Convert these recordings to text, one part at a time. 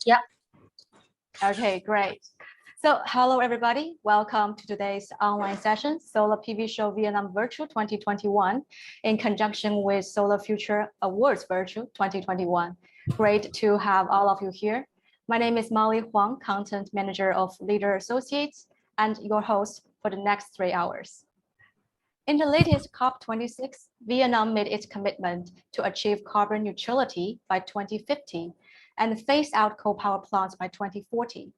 Yeah. Okay, great. So hello, everybody. Welcome to today's online session, Solar PV Show Vietnam Virtual 2021, in conjunction with Solar Future Awards Virtual 2021. Great to have all of you here. My name is Molly Huang, Content Manager of Leader Associates, and your host for the next 3 hours. In the latest COP26, Vietnam made its commitment to achieve carbon neutrality by 2050 and phase out coal power plants by 2040.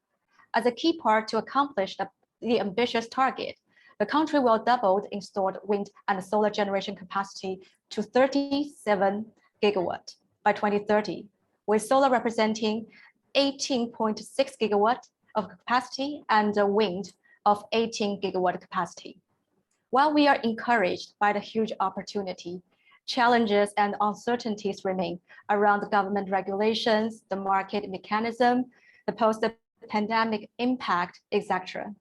As a key part to accomplish the ambitious target, the country will double the installed wind and solar generation capacity to 37 gigawatt by 2030, with solar representing 18.6 gigawatt of capacity and wind of 18 gigawatt capacity. While we are encouraged by the huge opportunity, challenges and uncertainties remain around the government regulations, the market mechanism, the post-pandemic impact, etc.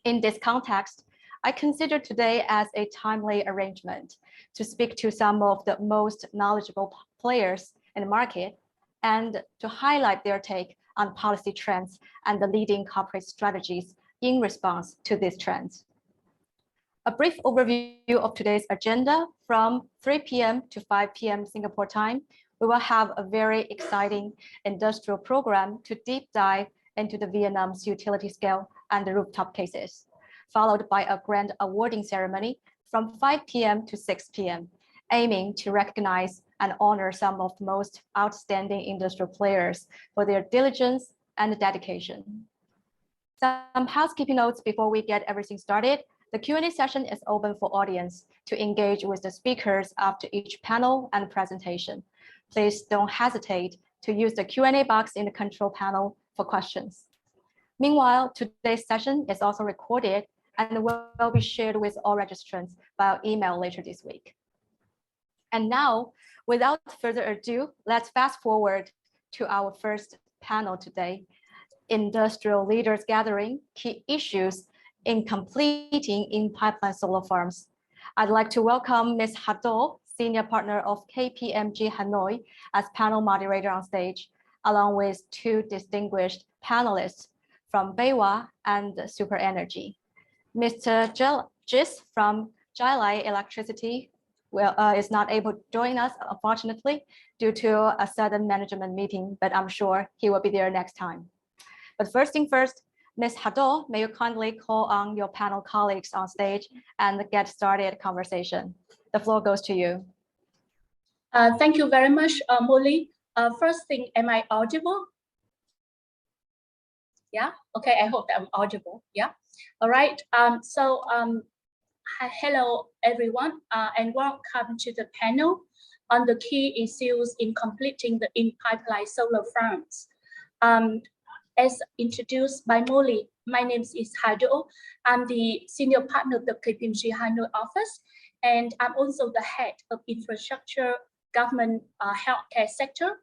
In this context, I consider today as a timely arrangement to speak to some of the most knowledgeable players in the market and to highlight their take on policy trends and the leading corporate strategies in response to these trends. A brief overview of today's agenda. From 3 p.m. to 5 p.m. Singapore time, we will have a very exciting industrial program to deep dive into the Vietnam's utility scale and the rooftop cases, followed by a grand awarding ceremony from 5 p.m. to 6 p.m., aiming to recognize and honor some of the most outstanding industrial players for their diligence and dedication. Some housekeeping notes before we get everything started. The Q&A session is open for audience to engage with the speakers after each panel and presentation. Please don't hesitate to use the Q&A box in the control panel for questions. Meanwhile, today's session is also recorded and will be shared with all registrants via email later this week. And now, without further ado, let's fast forward to our first panel today, Industrial Leaders Gathering, Key Issues in Completing in-Pipeline Solar Farms. I'd like to welcome Ms. Hado, Senior Partner of KPMG Hanoi, as panel moderator on stage, along with 2 distinguished panelists from BayWa and Super Energy. Mr. Jis from Jilai Electricity is not able to join us, unfortunately, due to a sudden management meeting, but I'm sure he will be there next time. But first thing first, Ms. Hado, may you kindly call on your panel colleagues on stage and get started conversation. The floor goes to you. Thank you very much, Molly. First thing, am I audible? Yeah, okay, I hope that I'm audible, yeah. All right, hello everyone, and welcome to the panel on the key issues in completing the in-pipeline solar farms. As introduced by Molly, my name is Hado. I'm the senior partner of the KPMG Hanoi office, and I'm also the head of infrastructure, government, healthcare sector.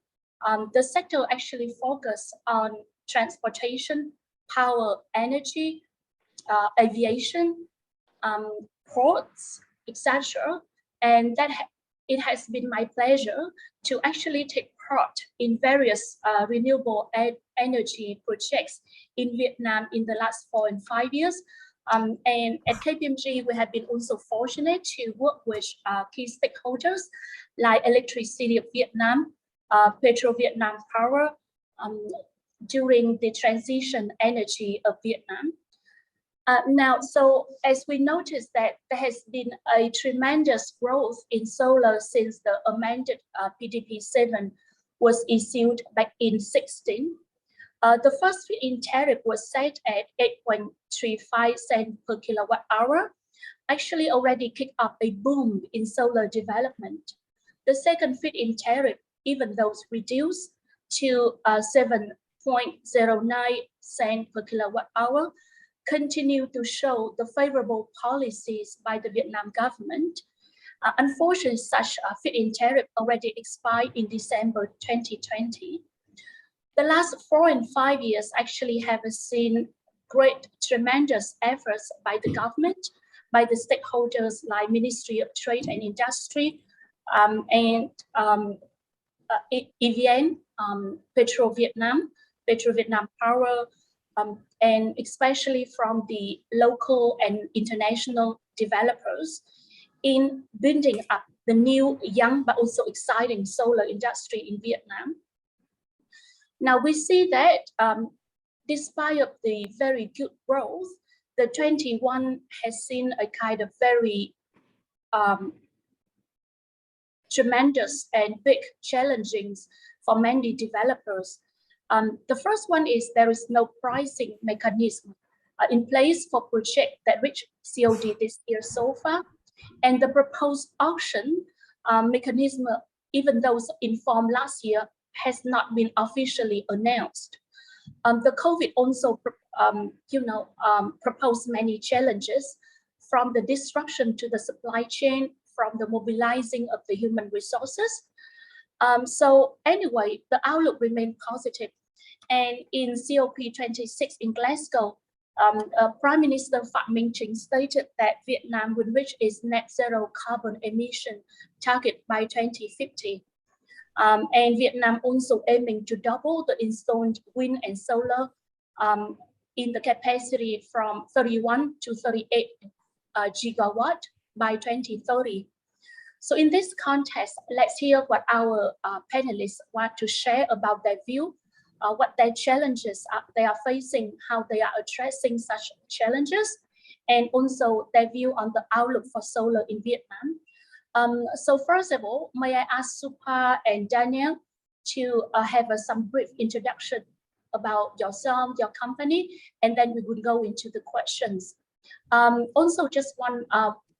The sector actually focuses on transportation, power, energy, aviation, ports, etc. And it has been my pleasure to actually take part in various renewable energy projects in Vietnam in the last 4 and 5 years. And at KPMG, we have been also fortunate to work with key stakeholders like Electricity of Vietnam, Petro Vietnam Power, during the transition energy of Vietnam. Now, so as we noticed that there has been a tremendous growth in solar since the amended PDP 7 was issued back in 2016. The first feed-in tariff was set at 8.35 cents per kilowatt hour, actually already kicked up a boom in solar development. The second feed-in tariff, even though reduced to 7.09 cents per kilowatt hour, continue to show the favorable policies by the Vietnam government. Unfortunately, such a feed-in tariff already expired in December 2020. The last 4 and 5 years actually have seen great, tremendous efforts by the government, by the stakeholders like Ministry of Trade and Industry, and EVN, Petro Vietnam Power, and especially from the local and international developers in building up the new, young, but also exciting solar industry in Vietnam. Now we see that despite of the very good growth, the 21 has seen a kind of very tremendous and big challenges for many developers. The first one is there is no pricing mechanism in place for projects that reach COD this year so far. And the proposed auction mechanism, even though informed last year, has not been officially announced. The COVID also, proposed many challenges, from the disruption to the supply chain, from the mobilizing of the human resources. So anyway, the outlook remained positive. And in COP26 in Glasgow, Prime Minister Phạm Minh Chính stated that Vietnam will reach its net zero carbon emission target by 2050. And Vietnam also aiming to double the installed wind and solar in the capacity from 31 to 38 gigawatt by 2030. So in this context, let's hear what our panelists want to share about their view, what their challenges they are facing, how they are addressing such challenges, and also their view on the outlook for solar in Vietnam. So first of all, may I ask Supa and Daniel to have some brief introduction about yourself, your company, and then we will go into the questions. Also, just one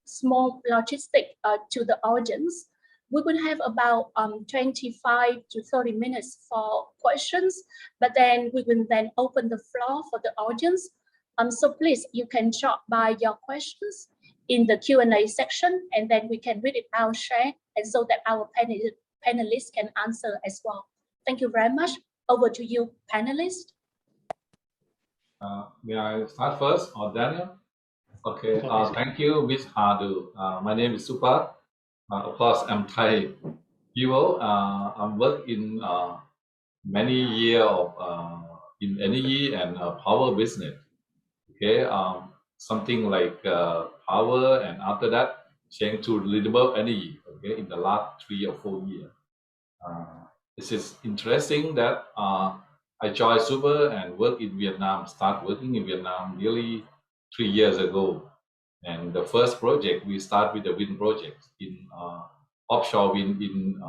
small logistic to the audience. We will have about 25 to 30 minutes for questions, but then we will then open the floor for the audience. So please, you can drop by your questions in the Q&A section, and then we can read it out, share, and so that our panelists can answer as well. Thank you very much. Over to you, panelists. May I start first, or Daniel? Okay, thank you, Ms. Hadu. My name is Supa. Of course, I'm Thai people. I'm worked in many years of in energy and power business. Okay, something like power, and after that, change to renewable energy. Okay, in the last 3 or 4 years. This is interesting that I joined Super and work in Vietnam. Start working in Vietnam nearly 3 years ago. And the first project we start with the wind project in offshore wind in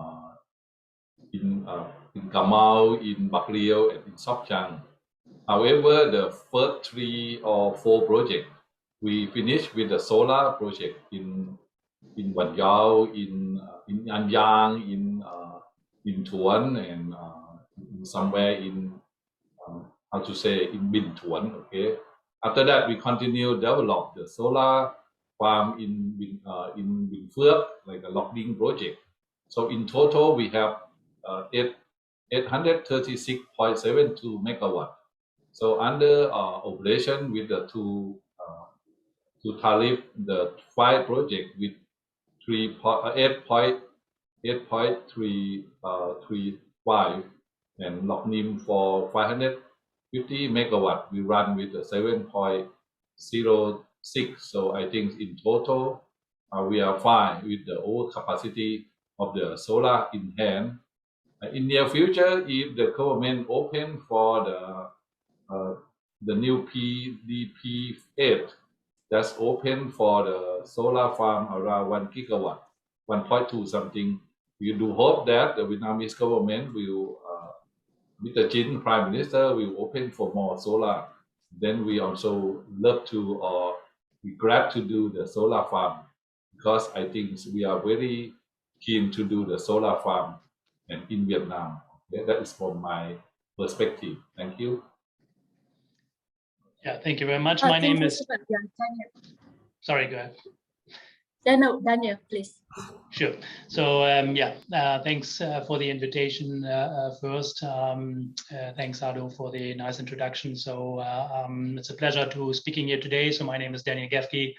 Cà Mau, in Bạc Liêu, and in Sóc Trăng. However, the first 3 or 4 projects we finished with the solar project in Vạn Giao, in An Giang, in Thuận, and somewhere in in Binh Thuận. Okay. After that, we continue develop the solar farm in Bình Phước, like a Locking project. So in total, we have 836.72 megawatt. So under operation with the two tariff, the 5 project with 8.35 and Locking for 550 megawatt. We run with the 7.06. So I think in total we are fine with the old capacity of the solar in hand. In near future, if the government open for the new PDP8, that's open for the solar farm around 1 gigawatt, 1.2 something. We do hope that the Vietnamese government will, Mr. Chính, Prime Minister, will open for more solar. Then we also love to, or we glad to do the solar farm, because I think we are very keen to do the solar farm and in Vietnam. That is from my perspective. Thank you. Yeah, thank you very much. My name is... Daniel. Sorry, go ahead. Daniel, please. Sure. So thanks for the invitation first. Thanks, Ado, for the nice introduction. So it's a pleasure to speaking here today. So my name is Daniel Geffke.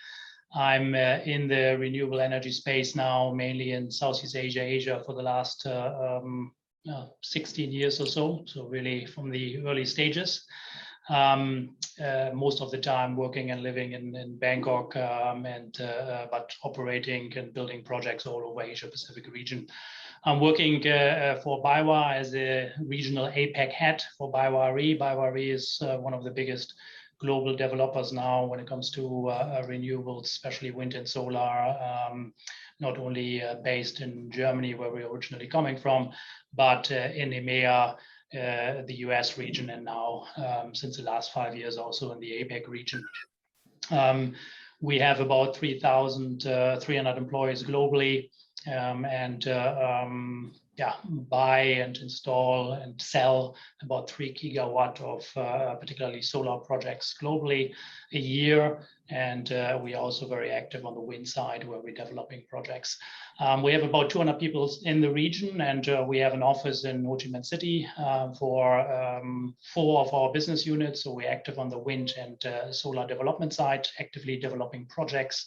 I'm in the renewable energy space now, mainly in Southeast Asia, for the last 16 years or so. So really from the early stages. Most of the time working and living in Bangkok, but operating and building projects all over Asia Pacific region. I'm working for BayWa as a regional APAC head for BayWa Re. BayWa Re is one of the biggest global developers now when it comes to renewables, especially wind and solar, not only based in Germany, where we're originally coming from, but in EMEA, the US region, and now since the last 5 years also in the APAC region. We have about 3,300 employees globally, buy and install and sell about 3 gigawatt of particularly solar projects globally a year. And we are also very active on the wind side where we're developing projects. We have about 200 people in the region, and we have an office in Ho Chi Minh City for 4 of our business units. So we're active on the wind and solar development side, actively developing projects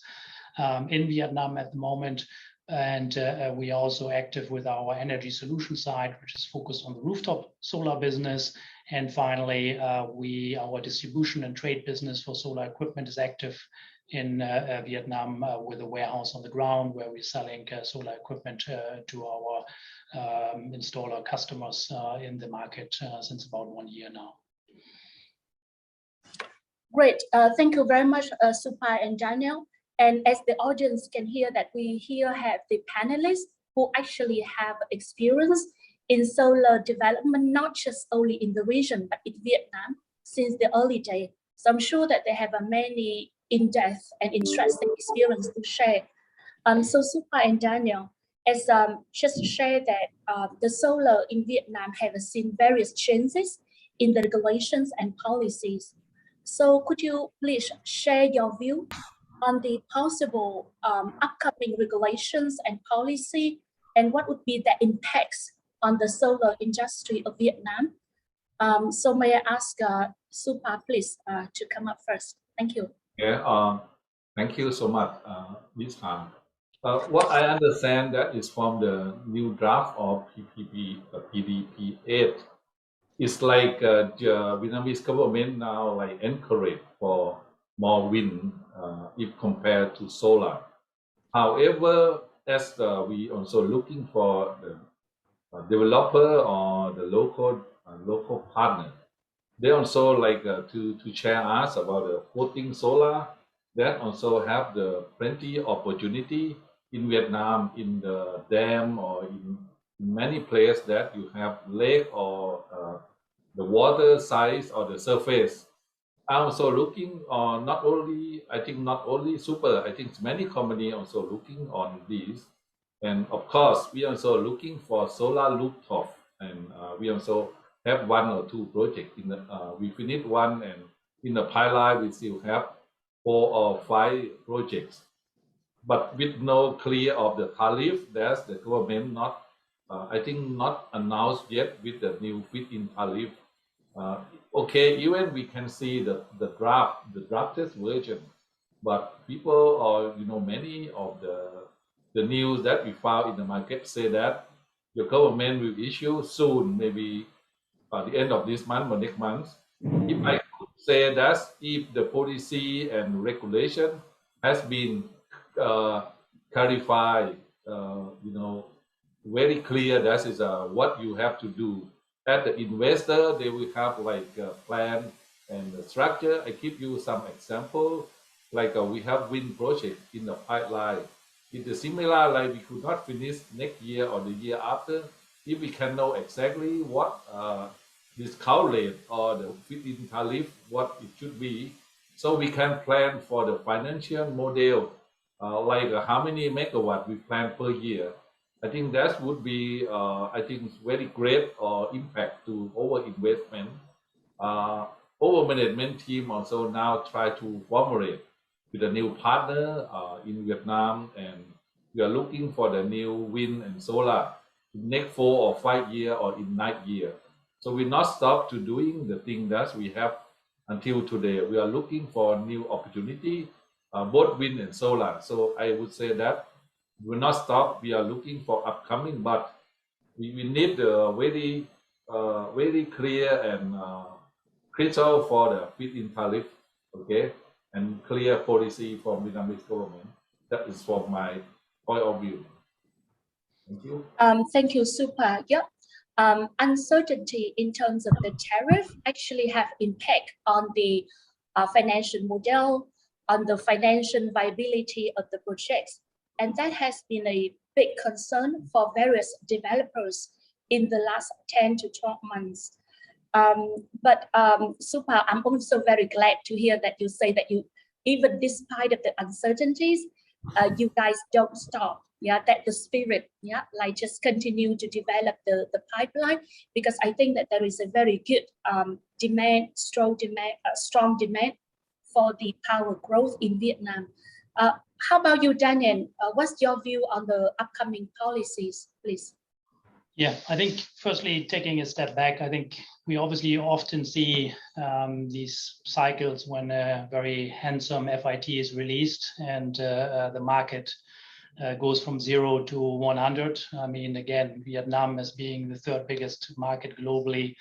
in Vietnam at the moment. And we are also active with our energy solution side, which is focused on the rooftop solar business. And finally, our distribution and trade business for solar equipment is active in Vietnam with a warehouse on the ground where we're selling solar equipment to our installer customers in the market since about 1 year now. Great. Thank you very much, Supai and Daniel. And as the audience can hear that we here have the panelists who actually have experience in solar development, not just only in the region, but in Vietnam since the early days. So I'm sure that they have a many in-depth and interesting experience to share. So Supai and Daniel, as just share that the solar in Vietnam have seen various changes in the regulations and policies. So could you please share your view on the possible upcoming regulations and policy, and what would be the impacts on the solar industry of Vietnam? So may I ask Supa, please, to come up first. Thank you. Yeah, thank you so much this time. What I understand that is from the new draft of PDP 8. It's like the Vietnamese government now like encourage for more wind if compared to solar. However, as we also looking for the developer or the local partner, they also like to share us about the floating solar that also have the plenty opportunity in Vietnam, in the dam or in many places that you have lake or the water size or the surface. I'm also looking on not only super, I think many companies also looking on this. And of course, we also looking for solar rooftop, and we also have 1 or 2 projects. We finished 1, and in the pipeline we still have 4 or 5 projects. But with no clear of the tariff, that's the government not, I think not announced yet with the new fit-in tariff. Okay, even we can see the drafted version, but people or many of the news that we found in the market say that the government will issue soon, maybe by the end of this month or next month. If I could say that if the policy and regulation has been clarified, very clear, that is what you have to do. As the investor, they will have like a plan and a structure. I give you some example, like we have wind project in the pipeline. It is similar, like we could not finish next year or the year after. If we can know exactly what discount rate or the fit-in tariff, what it should be, so we can plan for the financial model, like how many megawatt we plan per year. I think that would be, I think, very great impact to our investment. Our management team also now try to formulate with a new partner in Vietnam, and we are looking for the new wind and solar in next 4 or 5 years or in 9 years. So we not stop to doing the thing that we have until today. We are looking for new opportunity, both wind and solar. So I would say that we will not stop. We are looking for upcoming, but we need a very clear and crystal for the feed-in tariff, okay, and clear policy from Vietnamese government. That is from my point of view. Thank you. Thank you, Supa. Yeah. Uncertainty in terms of the tariff actually have impact on the financial model, on the financial viability of the projects. And that has been a big concern for various developers in the last 10 to 12 months. But Supa, I'm also very glad to hear that you say that you, even despite of the uncertainties, you guys don't stop. Yeah, that the spirit, yeah, like just continue to develop the pipeline, because I think that there is a very good strong demand for the power growth in Vietnam. How about you, Daniel? What's your view on the upcoming policies, please? Yeah, I think firstly, taking a step back, I think we obviously often see these cycles when a very handsome FIT is released and the market goes from 0 to 100. I mean, again, Vietnam as being the third biggest market globally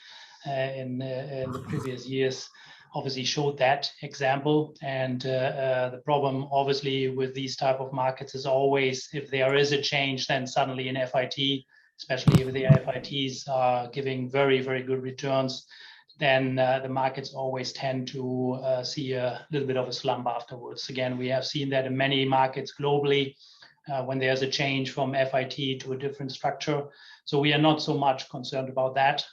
in the previous years obviously showed that example. And the problem obviously with these type of markets is always if there is a change, then suddenly in FIT, especially if the FITs are giving very, very good returns, then the markets always tend to see a little bit of a slump afterwards. Again, we have seen that in many markets globally when there's a change from FIT to a different structure. So we are not so much concerned about that.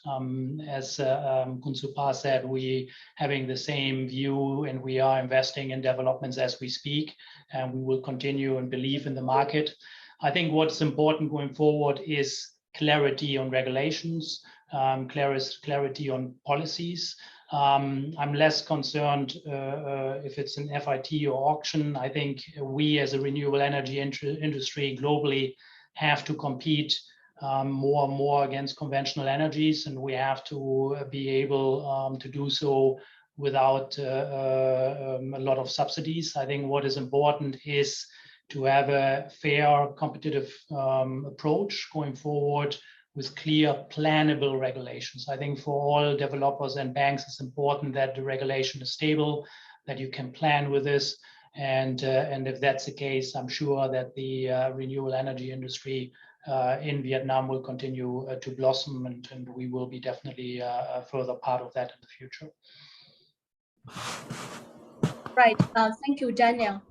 As Khun Supa said, we having the same view and we are investing in developments as we speak, and we will continue and believe in the market. I think what's important going forward is clarity on regulations, clarity on policies. I'm less concerned if it's an FIT or auction. I think we as a renewable energy industry globally have to compete more and more against conventional energies, and we have to be able to do so without a lot of subsidies. I think what is important is to have a fair, competitive approach going forward with clear, plannable regulations. I think for all developers and banks, it's important that the regulation is stable, that you can plan with this. And if that's the case, I'm sure that the renewable energy industry in Vietnam will continue to blossom, and we will be definitely a further part of that in the future. Right. Thank you, Daniel.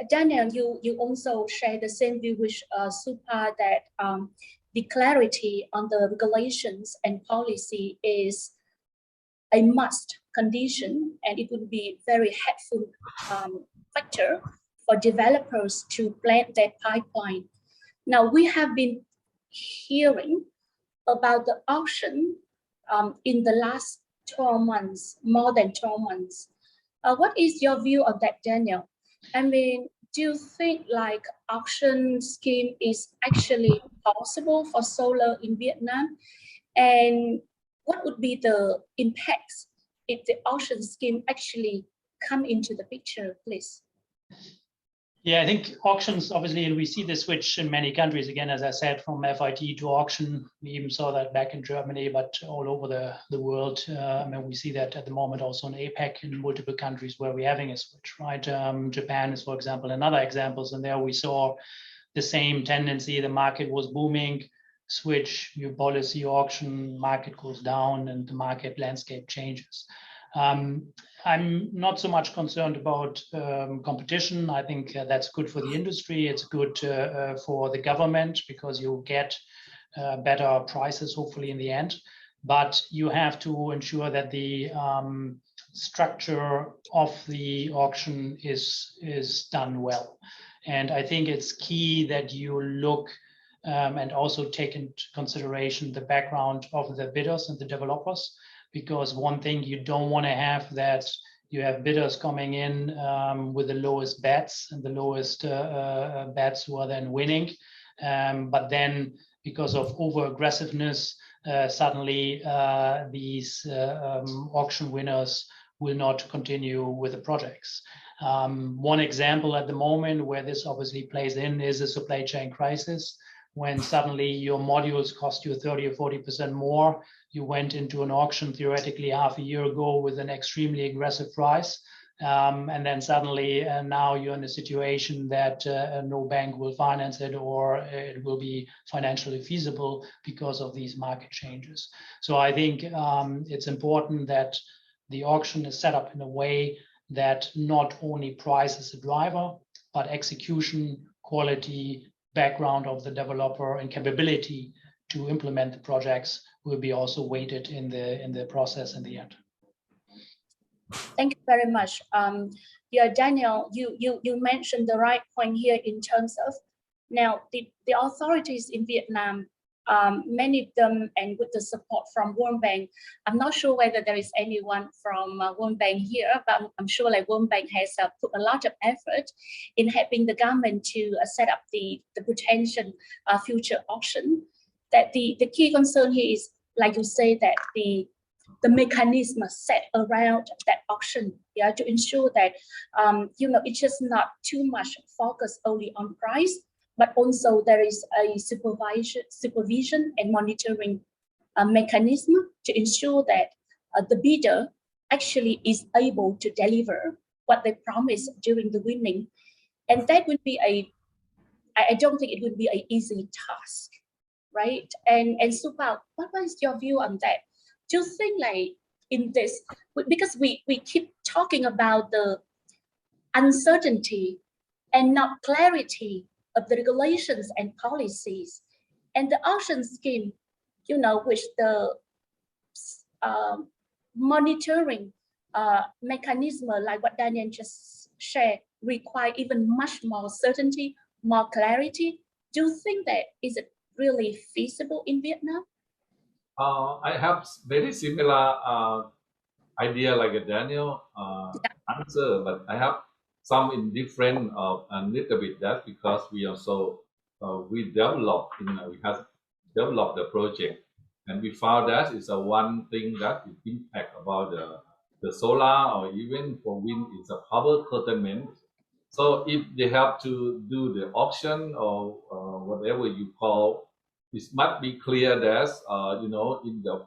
Daniel, you also share the same view with Supa that the clarity on the regulations and policy is a must condition, and it would be very helpful factor for developers to plan their pipeline. Now, we have been hearing about the auction in the last 12 months, more than 12 months. What is your view on that, Daniel? I mean, do you think like auction scheme is actually possible for solar in Vietnam? And what would be the impacts if the auction scheme actually come into the picture, please? Yeah, I think auctions, obviously, and we see the switch in many countries, again, as I said, from FIT to auction. We even saw that back in Germany, but all over the world. I mean, we see that at the moment also in APEC in multiple countries where we're having a switch, right? Japan is, for example, another examples, and there we saw the same tendency. The market was booming, switch, new policy, auction, market goes down, and the market landscape changes. I'm not so much concerned about competition. I think that's good for the industry. It's good for the government because you get better prices, hopefully in the end. But you have to ensure that the structure of the auction is done well. And I think it's key that you look and also take into consideration the background of the bidders and the developers. Because one thing you don't want to have that you have bidders coming in with the lowest bets and the lowest bets who are then winning. But then because of over aggressiveness, suddenly these auction winners will not continue with the projects. One example at the moment where this obviously plays in is a supply chain crisis, when suddenly your modules cost you 30 or 40% more. You went into an auction theoretically half a year ago with an extremely aggressive price. And then suddenly now you're in a situation that no bank will finance it, or it will be financially feasible because of these market changes. So I think it's important that the auction is set up in a way that not only price is a driver, but execution, quality, background of the developer, and capability to implement the projects will be also weighted in the process in the end. Thank you very much. Yeah, Daniel, you mentioned the right point here in terms of now the authorities in Vietnam, many of them, and with the support from World Bank. I'm not sure whether there is anyone from World Bank here, but I'm sure like World Bank has put a lot of effort in helping the government to set up the potential future auction. That the key concern here is, like you say, that the mechanism set around that auction, yeah, to ensure that it's just not too much focus only on price, but also there is a supervision and monitoring mechanism to ensure that the bidder actually is able to deliver what they promised during the winning. And that would be I don't think it would be an easy task, right? And Supal, what was your view on that? Do you think like in this, because we keep talking about the uncertainty and not clarity of the regulations and policies, and the auction scheme, which the monitoring mechanism, like what Daniel just shared, require even much more certainty, more clarity. Do you think that is it really feasible in Vietnam? I have very similar idea like a Daniel answer, but I have some in different a little bit that, because we also we developed we have developed the project, and we found that is a one thing that is impact about the solar or even for wind is a power curtailment. So if they have to do the auction or whatever you call, it must be clear that in the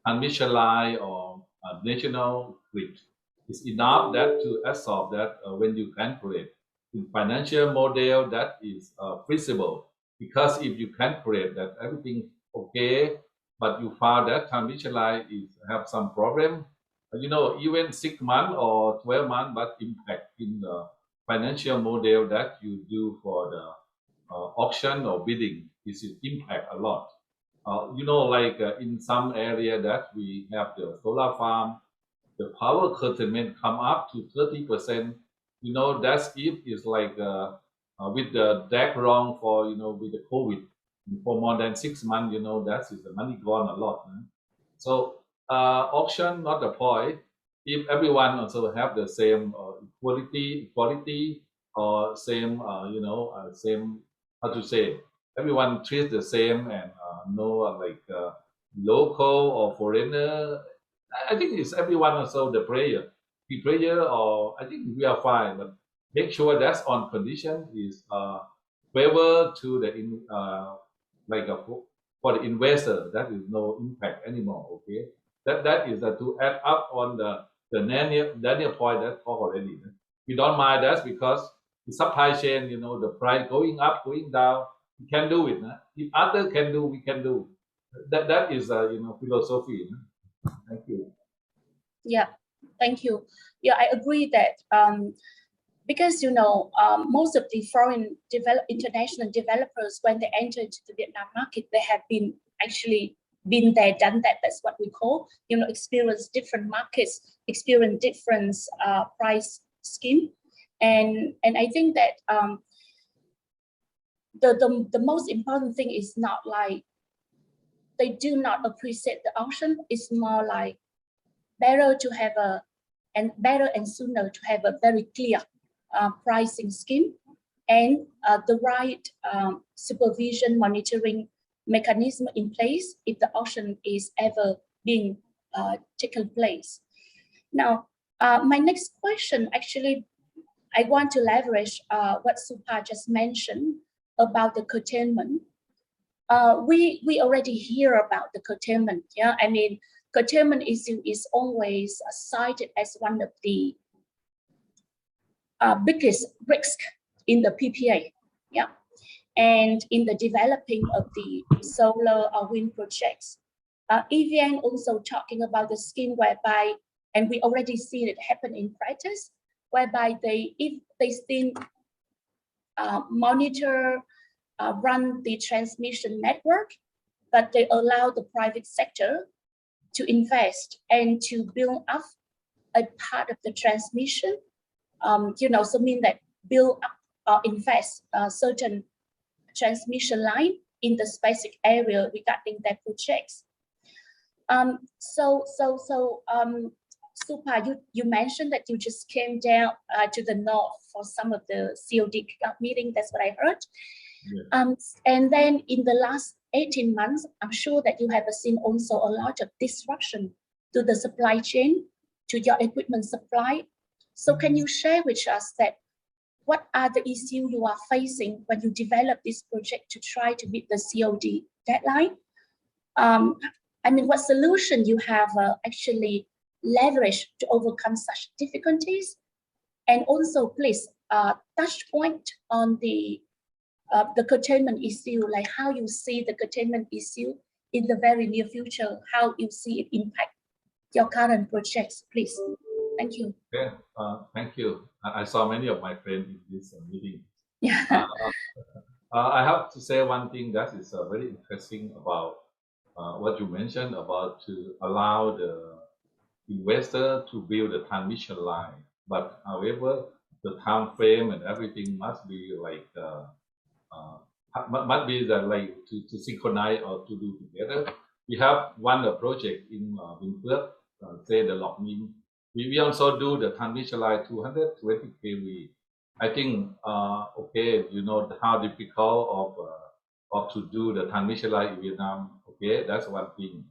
transmission line or national grid is enough that to absorb that when you calculate in financial model that is feasible. Because if you calculate that everything okay, but you found that transmission line is have some problem, even 6 months or 12 months, but impact in the financial model that you do for the auction or bidding is impact a lot. In some area that we have the solar farm, the power curtailment come up to 30%. That's if is like with the deck wrong for with the COVID for more than 6 months. That is the money gone a lot. So auction not the point. If everyone also have the same equality or same same, how to say, everyone treats the same, and no local or foreigner. I think it's everyone also the player, or I think we are fine, but make sure that's on condition is favor to the for the investor, that is no impact anymore. Okay, that is to add up on the Daniel point that talk already. We don't mind that because the supply chain, the price going up, going down, we can do it. If others can do, we can do. That is philosophy. Thank you. Yeah, thank you. Yeah, I agree that because most of the foreign international developers, when they enter into the Vietnam market, they have been there, done that. That's what we call experience different markets, experience different price scheme, and I think that the most important thing is not like they do not appreciate the auction. It's more like better and sooner to have a very clear pricing scheme and the right supervision monitoring mechanism in place if the auction is ever being taken place. Now, my next question, actually, I want to leverage what Supa just mentioned about the curtailment. we already hear about the curtailment. Yeah, I mean, curtailment issue is always cited as one of the biggest risk in the PPA. Yeah, and in the developing of the solar or wind projects. EVN also talking about the scheme whereby, and we already see it happen in practice, whereby if they still monitor, run the transmission network, but they allow the private sector to invest and to build up a part of the transmission, so mean that build up or invest certain transmission line in the specific area regarding their projects. Supa, you mentioned that you just came down to the north for some of the COD meeting. That's what I heard. Yeah. And then in the last 18 months, I'm sure that you have seen also a lot of disruption to the supply chain, to your equipment supply. So can you share with us that what are the issues you are facing when you develop this project to try to meet the COD deadline? I mean, what solution you have actually leveraged to overcome such difficulties? And also, please touch point on the curtailment issue, like how you see the curtailment issue in the very near future, how you see it impact your current projects, please. Thank you. Okay, thank you. I saw many of my friends in this meeting. Yeah. I have to say one thing that is very interesting about what you mentioned about to allow the investor to build a transmission line. But however, the time frame and everything must be like to synchronize or to do together. We have one project in Vinh, say the Lock Min. We also do the transmission line 220 kV. I think okay, you know how difficult of to do the transmission line in Vietnam. Okay, that's one thing.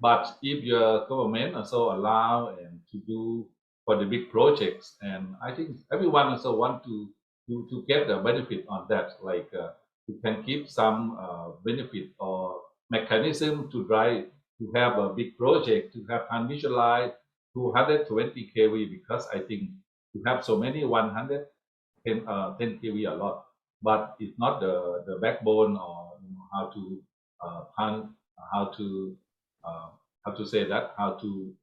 But if your government also allow and to do for the big projects, and I think everyone also want to get the benefit on that, like you can keep some benefit or mechanism to drive to have a big project, to have transmission line 220 kV, because I think you have so many 110 10 kV a lot, but it's not the backbone, or how to say that, how to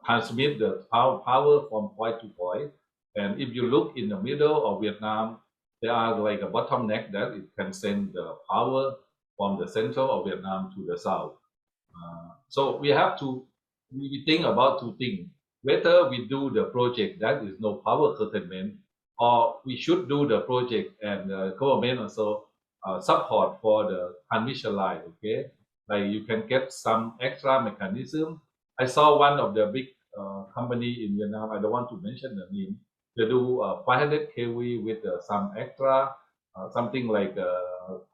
transmit the power from point to point. And if you look in the middle of Vietnam, there are like a bottleneck that it can send the power from the central of Vietnam to the south. So we have to think about two things: whether we do the project that is no power curtailment, or we should do the project and the government also support for the transmission line. Okay, like you can get some extra mechanism. I saw one of the big company in Vietnam, I don't want to mention the name, they do 500 kV with some extra something like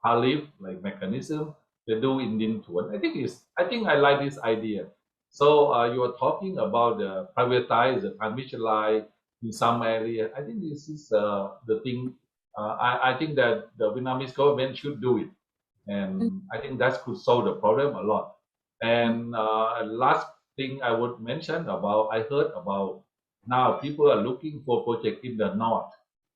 tariff like mechanism they do in Ninh Thuan. I think I like this idea. So you are talking about the privatize the transmission line in some area. I think this is the thing. I think that the Vietnamese government should do it, and I think that could solve the problem a lot. And last thing I would mention about, I heard about now people are looking for project in the north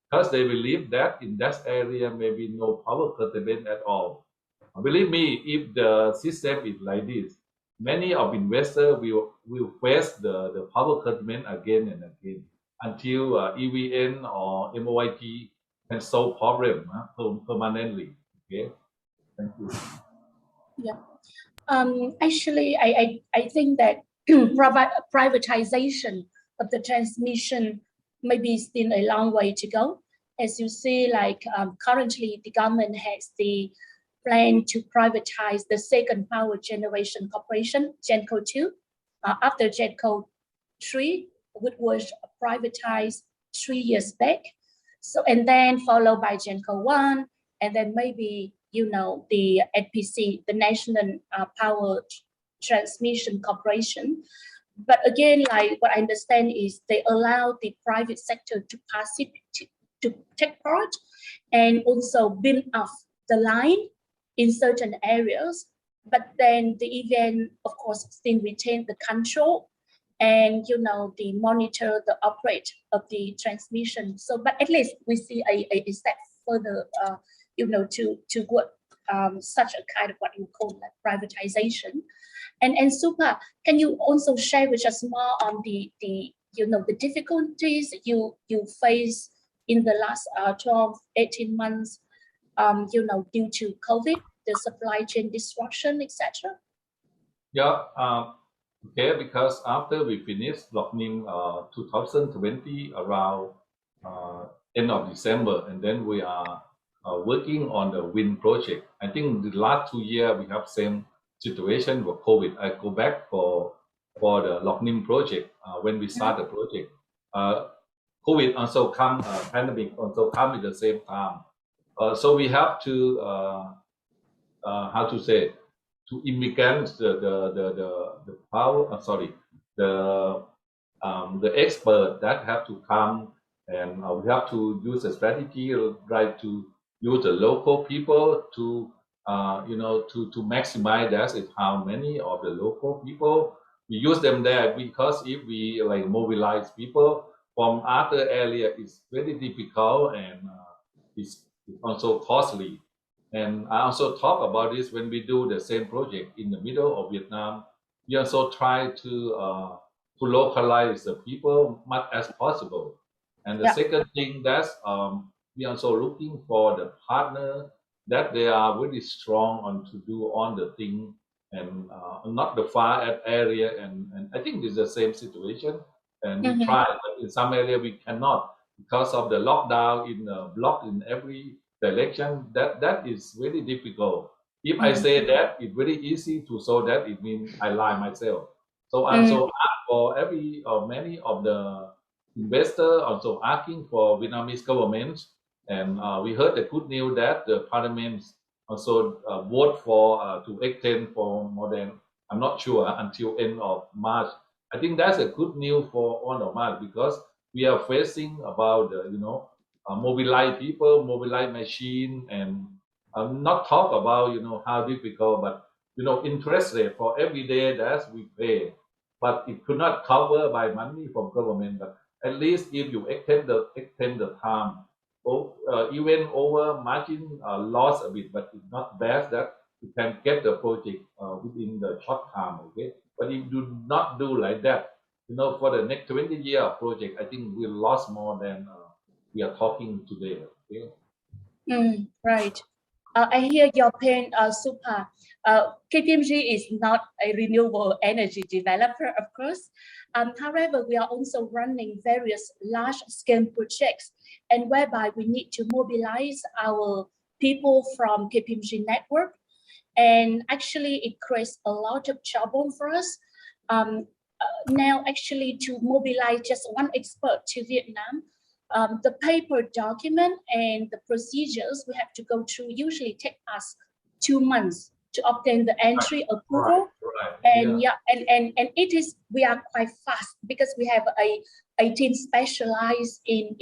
because they believe that in that area maybe no power curtailment at all. Believe me, if the system is like this, many of investors will face the power curtailment again and again until EVN or MOIT can solve problem permanently. Okay, thank you. Yeah. Actually, I think that privatization of the transmission may be still a long way to go. As you see, like currently the government has the plan to privatize the second power generation corporation, Genco 2, after Genco 3, which was privatized 3 years back. So, and then followed by Genco 1, and then maybe, you know, the NPC, the National Power Transmission Corporation. But again, like what I understand is they allow the private sector to participate, to take part, and also build up the line in certain areas, but then the event, of course, still retain the control and the monitor the operate of the transmission. So, but at least we see a step further, toward such a kind of what you call like privatization. And Supa, can you also share with us more on the difficulties you face in the last 12-18 months, due to COVID, the supply chain disruption, etc.? Yeah. Okay, because after we finished Lockning 2020 around end of December, and then we are working on the wind project. I think the last 2 years we have same situation with COVID. I go back for the Lockning project when we start the project. COVID also come, pandemic also come at the same time. So we have to how to say, to immigrant the power. Sorry, the expert that have to come, and we have to use a strategy, right, to use the local people to to maximize that is how many of the local people we use them there, because if we like mobilize people from other area, it's very difficult, and it's also costly. And I also talk about this when we do the same project in the middle of Vietnam. We also try to localize the people much as possible. And the second thing, that's we also looking for the partner that they are really strong on to do on the thing, and not the far area. And I think it's the same situation. And we try, but in some area we cannot because of the lockdown in block in every direction. That is really difficult. If I say that, it's very easy to show that, it means I lie myself. So I'm so ask for every or many of the investor also asking for Vietnamese government, and we heard the good news that the parliament also vote for to extend for more than, I'm not sure, until end of March. I think that's a good news for all of us, because we are facing about mobilize people, mobilize machine, and not talk about how difficult, but interest rate for every day that we pay, but it could not cover by money from government. But at least if you extend the time, even over margin loss a bit, but it's not bad that you can get the project within the short time. Okay, but if you do not do like that, for the next 20 year project, I think we lost more than we are talking today. Okay? Right. I hear your pain, Supa. KPMG is not a renewable energy developer, of course. However, we are also running various large-scale projects, and whereby we need to mobilize our people from KPMG network. And actually, it creates a lot of trouble for us. Now, actually, to mobilize just one expert to Vietnam, the paper document and the procedures we have to go through usually take us 2 months to obtain the entry approval. And and it is, we are quite fast because we have a team specialized in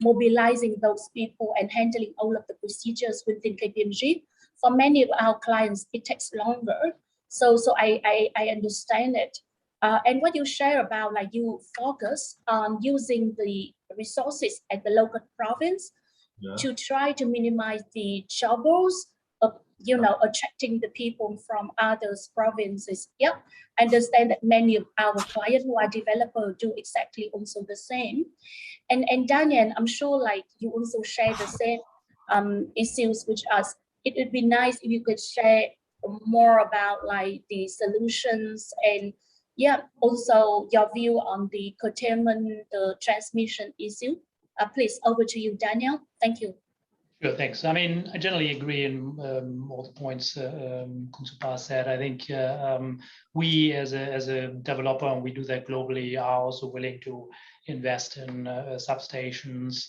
mobilizing those people and handling all of the procedures within KPMG. For many of our clients, it takes longer. So I understand it. And what you share about, like, you focus on using the resources at the local province to try to minimize the troubles of attracting the people from other provinces. Yeah, I understand that many of our clients who are developers do exactly also the same. And Daniel, I'm sure like you also share the same issues with us. It would be nice if you could share more about like the solutions, and also your view on the curtailment, the transmission issue. Please, over to you, Daniel. Thank you. Sure, thanks. I mean, I generally agree in all the points Khun Supa said. I think we as a developer, and we do that globally, are also willing to invest in substations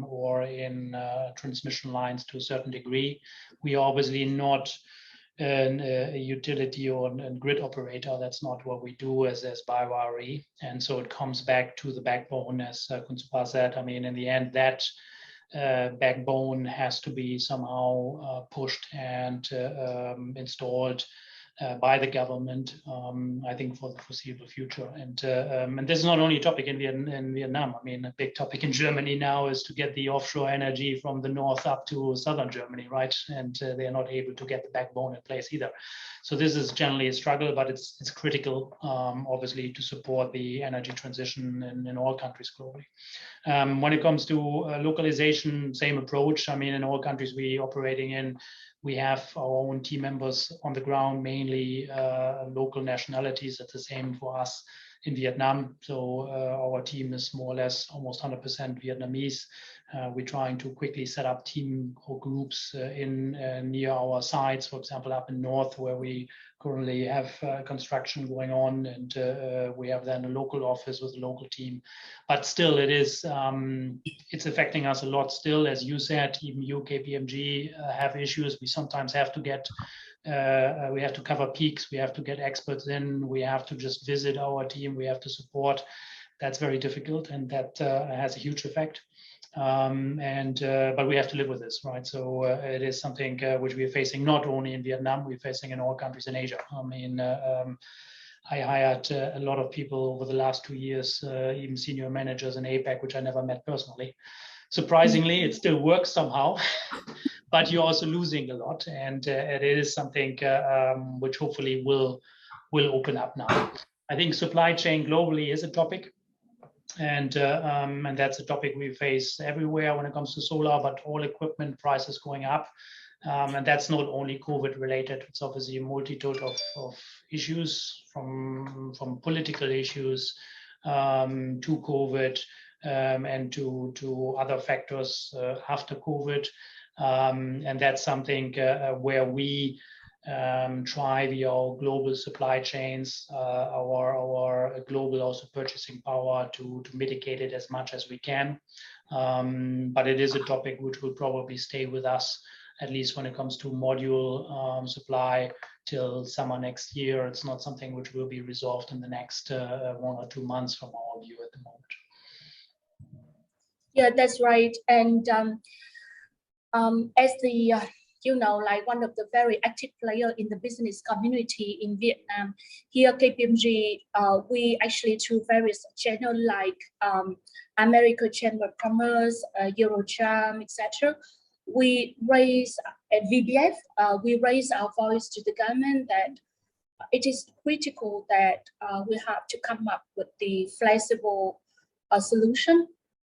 or in transmission lines to a certain degree. We are obviously not a utility or a grid operator. That's not what we do as BayWa. And so it comes back to the backbone, as Khun Supa said. I mean, in the end, that backbone has to be somehow pushed and installed by the government, I think, for the foreseeable future. And this is not only a topic in Vietnam. I mean, a big topic in Germany now is to get the offshore energy from the north up to southern Germany, right? And they are not able to get the backbone in place either. So this is generally a struggle, but it's critical, obviously, to support the energy transition in all countries globally. When it comes to localization, same approach. I mean, in all countries we operating in, we have our own team members on the ground, mainly local nationalities. It's the same for us in Vietnam. So our team is more or less almost 100% Vietnamese. We're trying to quickly set up team or groups in near our sites, for example, up in north, where we currently have construction going on, and we have then a local office with a local team. But still, it is it's affecting us a lot still. As you said, even you, KPMG, have issues. We sometimes have to get we have to cover peaks, we have to get experts in, we have to just visit our team, we have to support. That's very difficult, and that has a huge effect. But we have to live with this, right? So it is something which we are facing not only in Vietnam, we're facing in all countries in Asia. I mean, I hired a lot of people over the last 2 years, even senior managers in APAC, which I never met personally. Surprisingly, it still works somehow, but you're also losing a lot, and it is something which hopefully will open up now. I think supply chain globally is a topic. And that's a topic we face everywhere when it comes to solar, but all equipment prices going up. And that's not only COVID related, it's obviously a multitude of issues, from political issues to COVID and to other factors after COVID. And that's something where we try via our global supply chains, our global also purchasing power to mitigate it as much as we can. But it is a topic which will probably stay with us, at least when it comes to module supply, till summer next year. It's not something which will be resolved in the next 1 or 2 months from our view at the moment. Yeah, that's right. And as the like one of the very active player in the business community in Vietnam, here KPMG, we actually through various channels like American Chamber of Commerce, Eurocharm, etc. We raise at VBF, we raise our voice to the government that it is critical that we have to come up with the flexible solution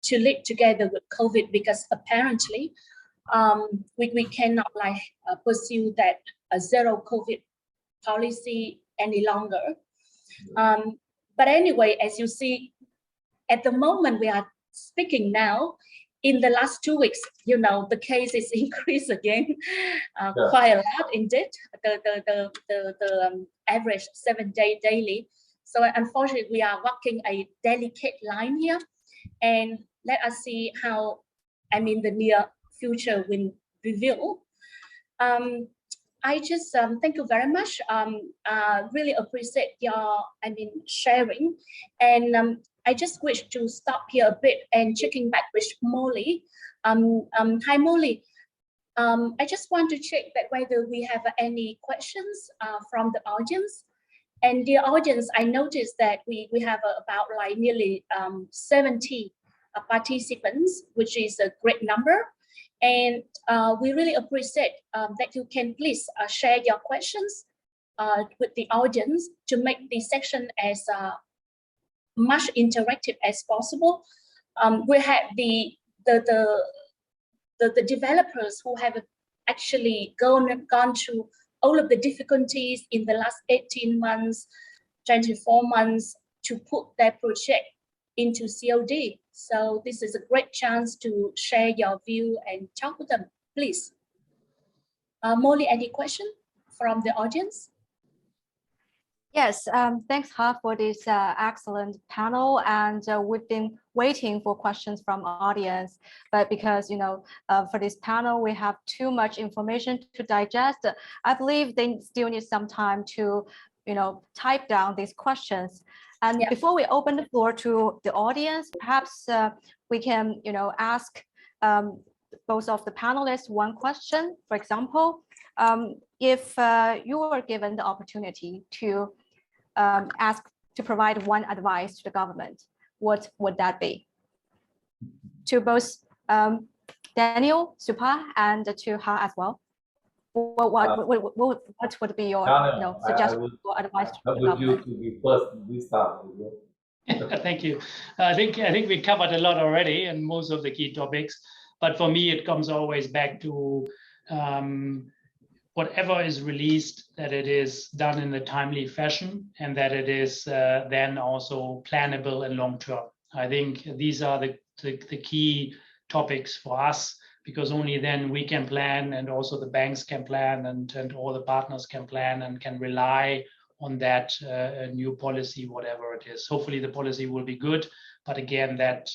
to live together with COVID, because apparently we cannot pursue that zero COVID policy any longer. But anyway, as you see, at the moment we are speaking now, in the last 2 weeks, the case is increased again, quite a lot indeed. The average 7-day daily. So unfortunately, we are walking a delicate line here, and let us see how, the near future will reveal. I just thank you very much. Really appreciate your sharing, and I just wish to stop here a bit and checking back with Molly. Hi Molly. I just want to check that whether we have any questions from the audience. And dear audience, I noticed that we have about nearly 70 participants, which is a great number. And we really appreciate that you can please share your questions with the audience to make the section as much interactive as possible. We have the developers who have actually gone through all of the difficulties in the last 18 months, 24 months to put their project into COD. So this is a great chance to share your view and talk with them, please. Molly, any question from the audience? Yes, thanks, Ha, for this excellent panel. And we've been waiting for questions from audience, but because, for this panel, we have too much information to digest. I believe they still need some time to, type down these questions. And before we open the floor to the audience, perhaps we can, ask both of the panelists one question. For example, if you were given the opportunity to provide one advice to the government, what would that be? To both Daniel, Supa, and to Ha as well. What would be your suggestion or advice to the government? You to be first this time. Thank you. I think we covered a lot already and most of the key topics. But for me, it comes always back to whatever is released, that it is done in a timely fashion and that it is then also plannable and long term. I think these are the key topics for us, because only then we can plan, and also the banks can plan, and all the partners can plan and can rely on that new policy, whatever it is. Hopefully the policy will be good, but again, that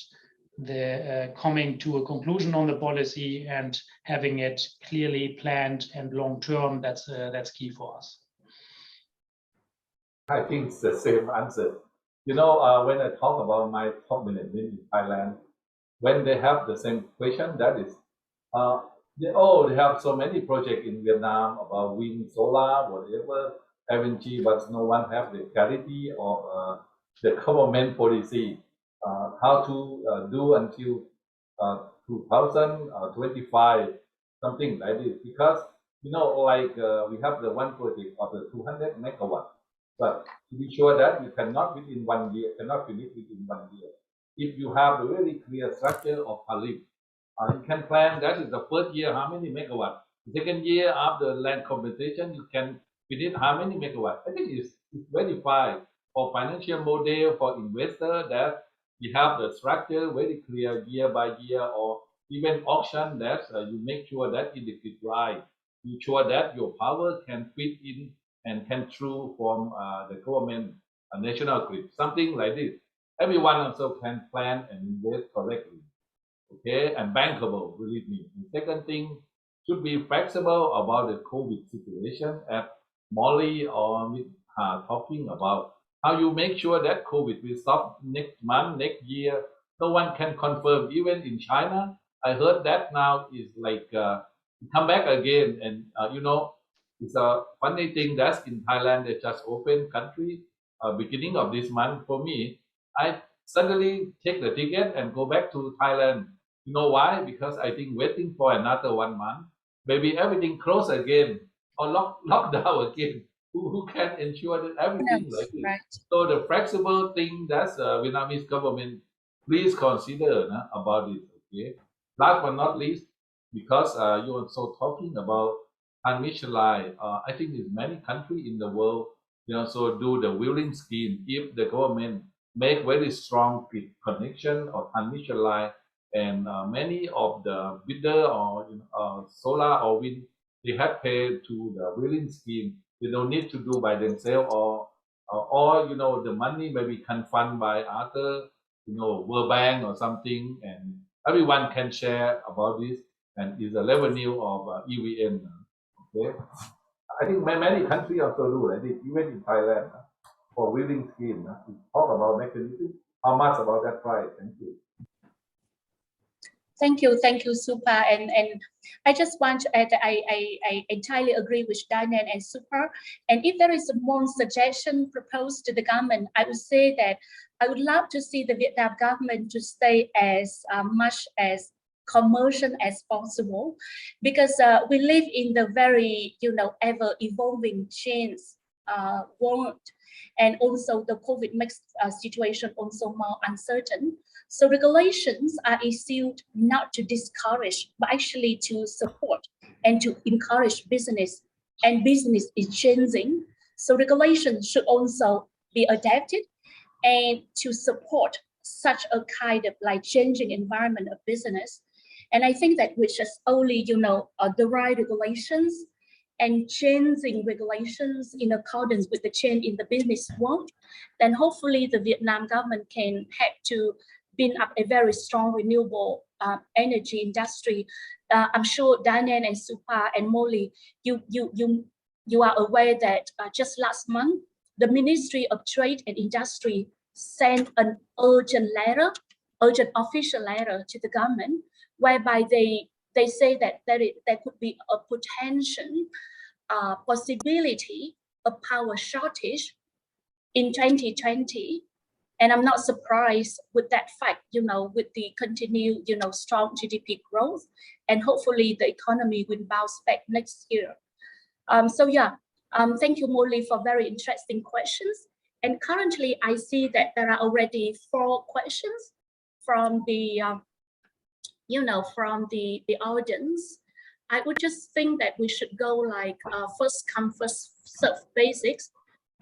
the coming to a conclusion on the policy and having it clearly planned and long term, that's key for us. I think it's the same answer. You know, when I talk about my top management in Thailand, when they have the same question, that is, they have so many projects in Vietnam about wind, solar, whatever, KPMG, but no one have the clarity of the government policy, how to do until 2025, something like this. Because, you know, like we have the one project of the 200 megawatts, but to be sure that you cannot within 1 year, cannot finish within 1 year. If you have a really clear structure of tariff, you can plan that is the first year how many megawatts. The second year after land compensation, you can finish how many megawatts. I think it's very fine for financial model for investor that you have the structure very clear year by year, or even auction that you make sure that it is right. You sure that your power can fit in and can through from the government national grid, something like this. Everyone also can plan and invest correctly, okay, and bankable, believe me. The second thing, should be flexible about the COVID situation, as Molly or talking about how you make sure that COVID will stop next month, next year. No one can confirm. Even in China, I heard that now is like come back again, and you know, it's a funny thing that in Thailand they just opened country beginning of this month. For me, I suddenly take the ticket and go back to Thailand. You know why? Because I think waiting for another 1 month, maybe everything close again or lock down again. Who can ensure that everything like this? Right. So the flexible thing that Vietnamese government please consider about this. Okay. Last but not least, because you are also talking about transmission line, I think there's many countries in the world, you know, so do the wheeling scheme. If the government make very strong connection or transmission line, and many of the bidder or solar or wind, they have paid to the wheeling scheme. They don't need to do by themselves, or you know, the money maybe can fund by other, you know, World Bank or something, and everyone can share about this, and is a revenue of EVN. Okay, I think many countries also do. I think even in Thailand for wheeling scheme, we talk about mechanism. How much about that price? Thank you. Thank you, Supa. And I just want to add that I entirely agree with Daniel and Supa. And if there is one suggestion proposed to the government, I would say that I would love to see the Vietnam government to stay as much as commercial as possible, because we live in the very, you know, ever evolving change world. And also the COVID makes situation also more uncertain. So regulations are issued not to discourage, but actually to support and to encourage business, and business is changing. So regulations should also be adapted and to support such a kind of like changing environment of business. And I think that with just only, you know, the right regulations and changing regulations in accordance with the change in the business world, then hopefully the Vietnam government can help to build up a very strong renewable energy industry. I'm sure Daniel and Supa and Molly, you are aware that just last month, the Ministry of Trade and Industry sent an urgent letter urgent official letter to the government, whereby they say that there could be a potential possibility of power shortage in 2020. And I'm not surprised with that fact, with the continued, strong GDP growth, and hopefully the economy will bounce back next year. Thank you, Molly, for very interesting questions. And currently, I see that there are already 4 questions from the, from the audience. I would just think that we should go like first come, first serve basics.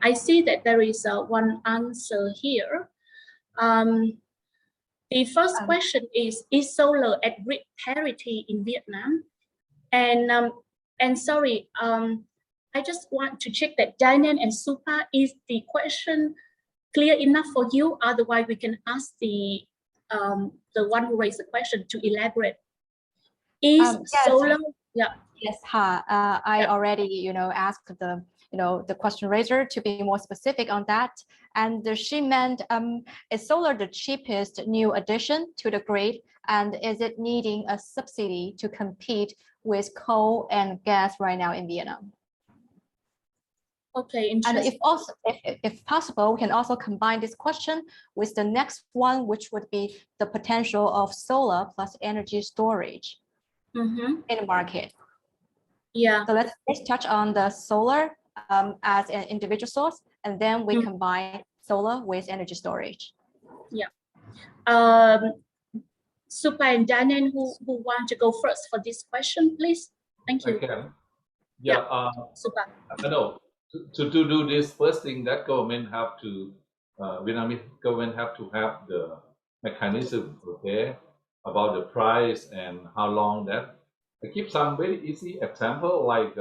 I see that there is one answer here. The first question is solar at grid parity in Vietnam? And sorry, I just want to check that Diane and Supa, is the question clear enough for you? Otherwise, we can ask the one who raised the question to elaborate. Is solar? Yeah. Yes, I already, asked the question raiser to be more specific on that. And she meant, is solar the cheapest new addition to the grid? And is it needing a subsidy to compete with coal and gas right now in Vietnam? Okay, and if possible, we can also combine this question with the next one, which would be the potential of solar plus energy storage in the market. Yeah. So let's touch on the solar as an individual source, and then we combine solar with energy storage. Yeah. Supa and Danen, who want to go first for this question, please? Thank you. I can. Yeah. Supa. I know. To do this first thing, that government have to, Vietnamese government have to have the mechanism, okay, about the price and how long that. I give some very easy example, like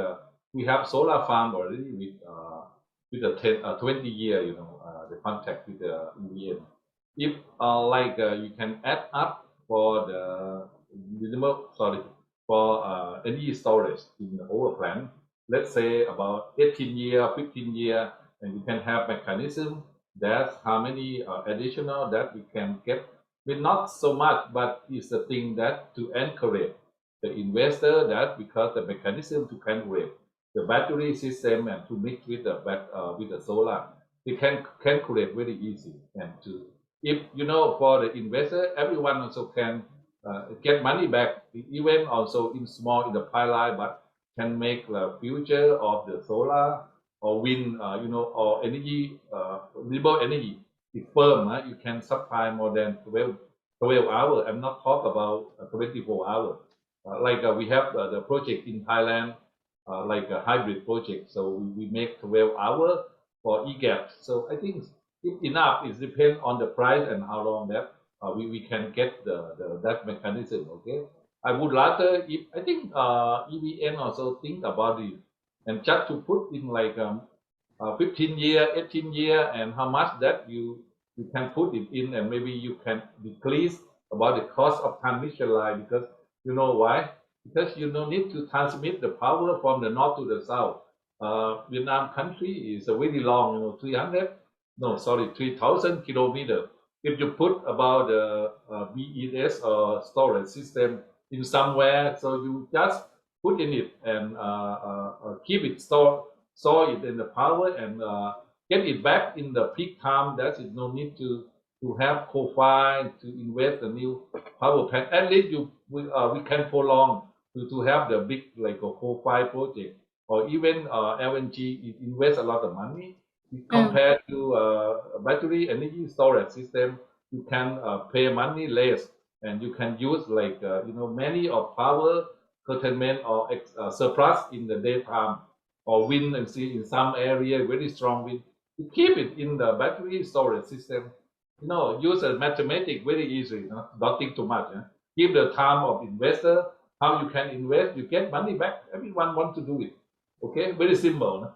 we have solar farm already with a 20-year, the contract with the EVN. If you can add up for the energy storage in the over plan. Let's say about 18 year, 15 year, and you can have mechanism. That's how many additional that we can get. But not so much, but it's the thing that to encourage the investor, that because the mechanism to calculate the battery system and to mix with the solar, they can calculate very easy. And to, if for the investor, everyone also can get money back, even also in small in the pipeline, but can make the future of the solar or wind, or energy, renewable energy. It's firm. You can supply more than 12 hours. I'm not talking about 24 hours. We have the project in Thailand, like a hybrid project. So we make 12 hours for EGAP. So I think it's enough. It depends on the price and how long that we can get that mechanism. Okay. I would rather, if I think EVN also think about it, and just to put in like 15 year, 18 year, and how much that you can put it in, and maybe you can decrease about the cost of transmission line, because you know why? Because you don't need to transmit the power from the north to the south. Vietnam country is very long, 3,000 kilometers. If you put about the BES or storage system in somewhere, so you just put in it and keep it store it in the power and get it back in the peak time. That's it. No need to have coal-fired to invest a new power plant. At least we can prolong to have the big like a coal-fired project, or even LNG. It invests a lot of money compared to battery energy storage system. You can pay money less. And you can use like many of power curtailment or surplus in the daytime, or wind and see in some area very strong wind. You keep it in the battery storage system. Use a mathematics very easy. Don't think too much. Give the time of investor how you can invest. You get money back. Everyone wants to do it. Okay, very simple.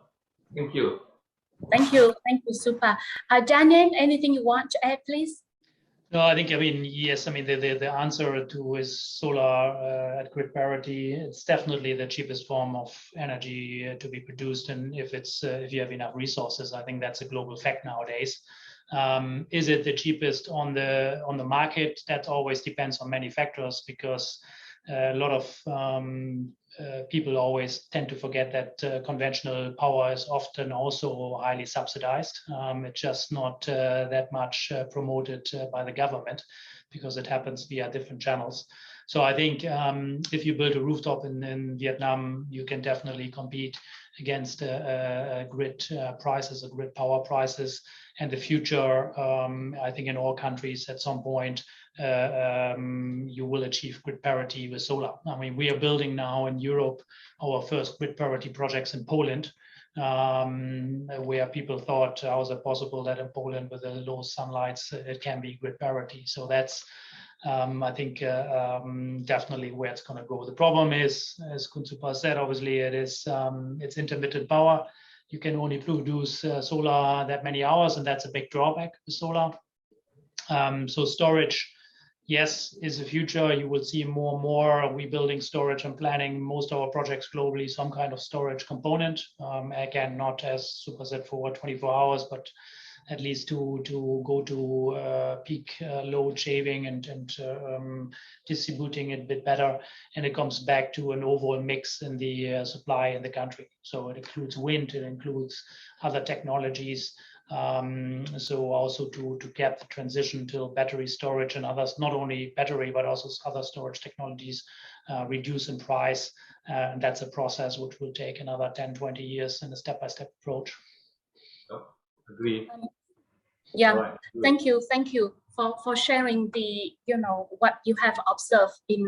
Thank you. Thank you, Supa. Daniel, anything you want to add, please? No, yes. The answer to is solar at grid parity. It's definitely the cheapest form of energy to be produced, and if you have enough resources, I think that's a global fact nowadays. Is it the cheapest on the market? That always depends on many factors, because a lot of people always tend to forget that conventional power is often also highly subsidized. It's just not that much promoted by the government, because it happens via different channels. So I think if you build a rooftop in Vietnam, you can definitely compete against grid prices or grid power prices. And the future, I think in all countries at some point, you will achieve grid parity with solar. I mean, we are building now in Europe our first grid parity projects in Poland, where people thought, how is it possible that in Poland with the low sunlight it can be grid parity? So that's, I think, definitely where it's going to go. The problem is, as Khun Supha said, obviously it's intermittent power. You can only produce solar that many hours, and that's a big drawback with solar. So storage, yes, is the future. You will see more and more we building storage and planning most of our projects globally, some kind of storage component. Again, not as Supha said for 24 hours, but at least to go to peak load shaving and distributing it a bit better. And it comes back to an overall mix in the supply in the country. So it includes wind, it includes other technologies. So also to get the transition to battery storage and others, not only battery, but also other storage technologies reduce in price. And that's a process which will take another 10, 20 years in a step-by-step approach. Agree. Yeah, Right. thank you for sharing the what you have observed in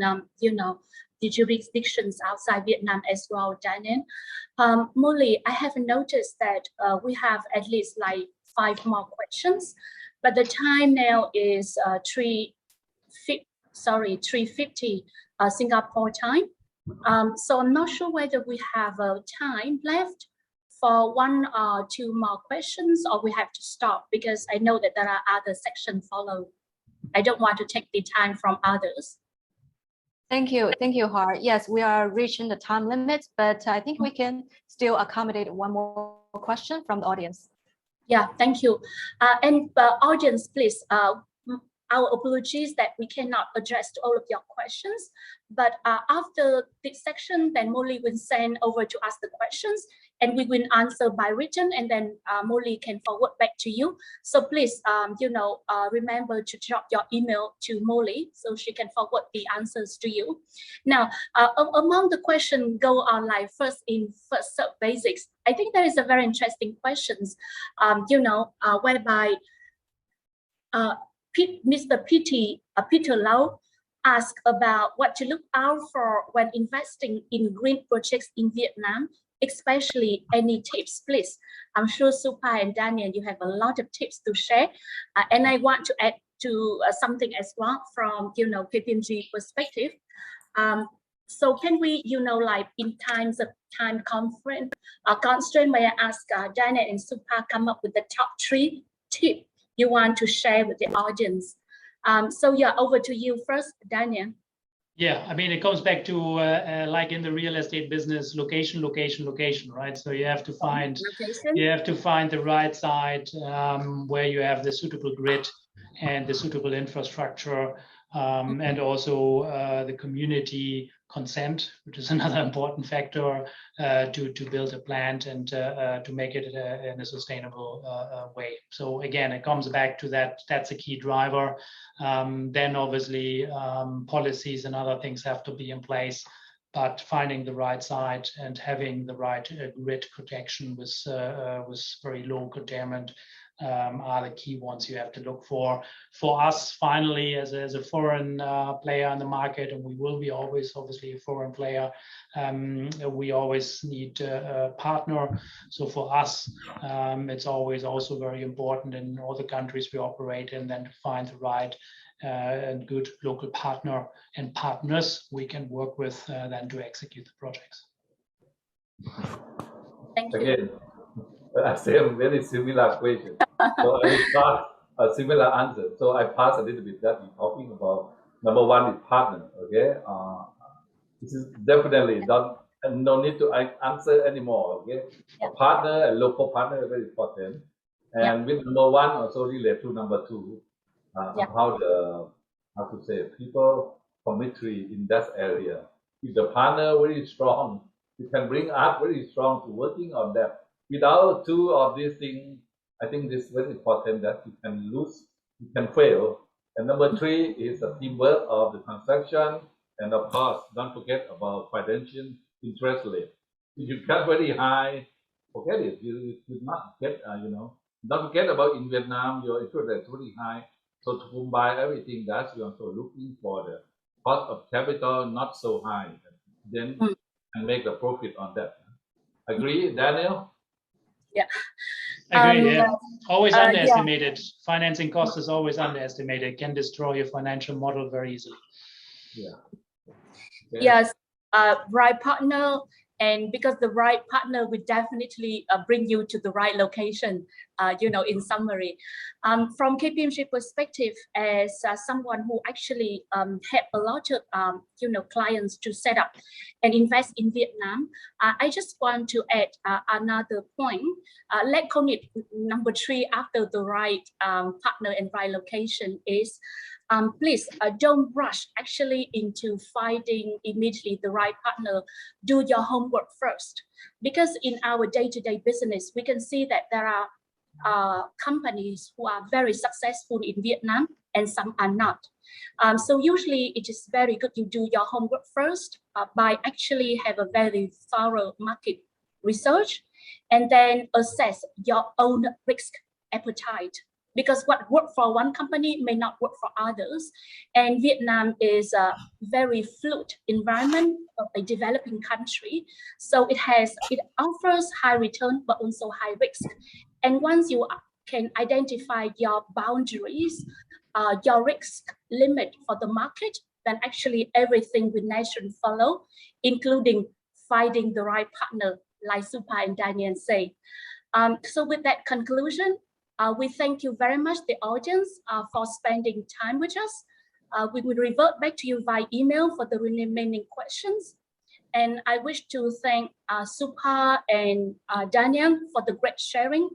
the jurisdictions outside Vietnam as well, Daniel. Molly, I have noticed that we have at least like 5 more questions, but the time now is 3:50 Singapore time. So I'm not sure whether we have time left for 1 or 2 more questions, or we have to stop, because I know that there are other sections follow. I don't want to take the time from others. Thank you, Har. Yes, we are reaching the time limit, but I think we can still accommodate 1 more question from the audience. Yeah, thank you. And audience, please, our apologies that we cannot address all of your questions, but after this section, then Molly will send over to us the questions, and we will answer by written, and then Molly can forward back to you. So please, remember to drop your email to Molly so she can forward the answers to you. Now, among the questions go on like first serve basics. I think there is a very interesting questions, whereby Mr. Peter Lau asked about what to look out for when investing in green projects in Vietnam, especially any tips, please. I'm sure Supha and Daniel, you have a lot of tips to share. And I want to add to something as well from, KPMG perspective. So can we, like in times of time constraint, may I ask Daniel and Supha come up with the top 3 tips you want to share with the audience? So yeah, over to you first, Daniel. Yeah, I mean, it comes back to like in the real estate business, location, right? So you have to find the right site where you have the suitable grid and the suitable infrastructure, and also the community consent, which is another important factor to build a plant and to make it in a sustainable way. So again, it comes back to that. That's a key driver. Then obviously policies and other things have to be in place, but finding the right site and having the right grid protection with very low curtailment are the key ones you have to look for. For us, finally, as a foreign player in the market, and we will be always obviously a foreign player, we always need a partner. So for us, it's always also very important in all the countries we operate in, then to find the right and good local partner and partners we can work with then to execute the projects. Thank you. Again, same very similar question. So I will pass a similar answer. So I pass a little bit that we're talking about. Number 1 is partner. Okay, this is definitely no need to answer anymore. Okay, a partner, a local partner is very important. And with number one also relate to number two, Yeah. how the, how to say, people committee in that area. If the partner very strong, you can bring us very strong to working on that. Without two of these things, I think this is very important that you can lose, you can fail. And number three is the teamwork of the construction. And of course, don't forget about financial interest rate. If you cut very high, forget it. You could not get, don't forget about in Vietnam, your interest rate is very high. So to combine everything, that we also looking for the cost of capital not so high. Then and make the profit on that. Agree, Daniel? Yeah. Agree, yeah. Always yeah. underestimated. Financing cost is always underestimated. Can destroy your financial model very easily. Yeah. Yes, right partner, and because the right partner will definitely bring you to the right location, in summary. From KPMG perspective, as someone who actually had a lot of, clients to set up and invest in Vietnam, I just want to add another point. Let's call it number three after the right partner and right location is, please don't rush actually into finding immediately the right partner. Do your homework first, because in our day-to-day business, we can see that there are companies who are very successful in Vietnam and some are not. So usually it is very good you do your homework first by actually have a very thorough market research and then assess your own risk appetite. Because what worked for one company may not work for others. And Vietnam is a very fluid environment of a developing country. So it offers high return, but also high risk. And once you can identify your boundaries, your risk limit for the market, then actually everything will naturally follow, including finding the right partner, like Supa and Daniel say. So with that conclusion, we thank you very much, the audience, for spending time with us. We will revert back to you via email for the remaining questions. And I wish to thank Supa and Daniel for the great sharing.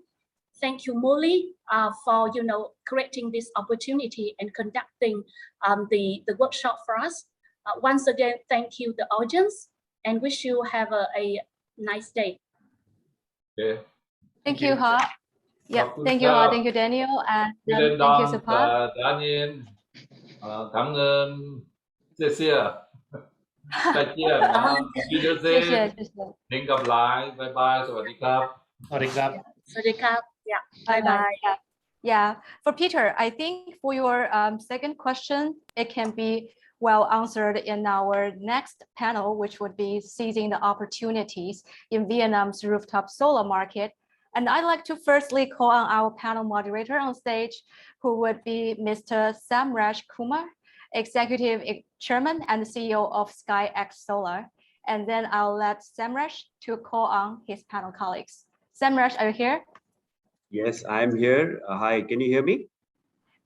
Thank you, Molly, for creating this opportunity and conducting the workshop for us. Once again, thank you, the audience, and wish you have a nice day. Okay. Thank you, Ha. Yeah, thank you, Ha. Thank you, Daniel, and thank you, Supa. Daniel, 感恩，谢谢，再见啊，记得谢谢，谢谢。听gặp lại，拜拜，สวัสดีครับ。สวัสดีครับ สวัสดีครับ Yeah, Bye bye. bye. Yeah. For Peter, I think for your second question, it can be well answered in our next panel, which would be seizing the opportunities in Vietnam's rooftop solar market. And I'd like to firstly call on our panel moderator on stage, who would be Mr. Samraj Kumar, Executive Chairman and CEO of SkyX Solar. And then I'll let Samraj to call on his panel colleagues. Samraj, are you here? Yes, I'm here. Hi, can you hear me?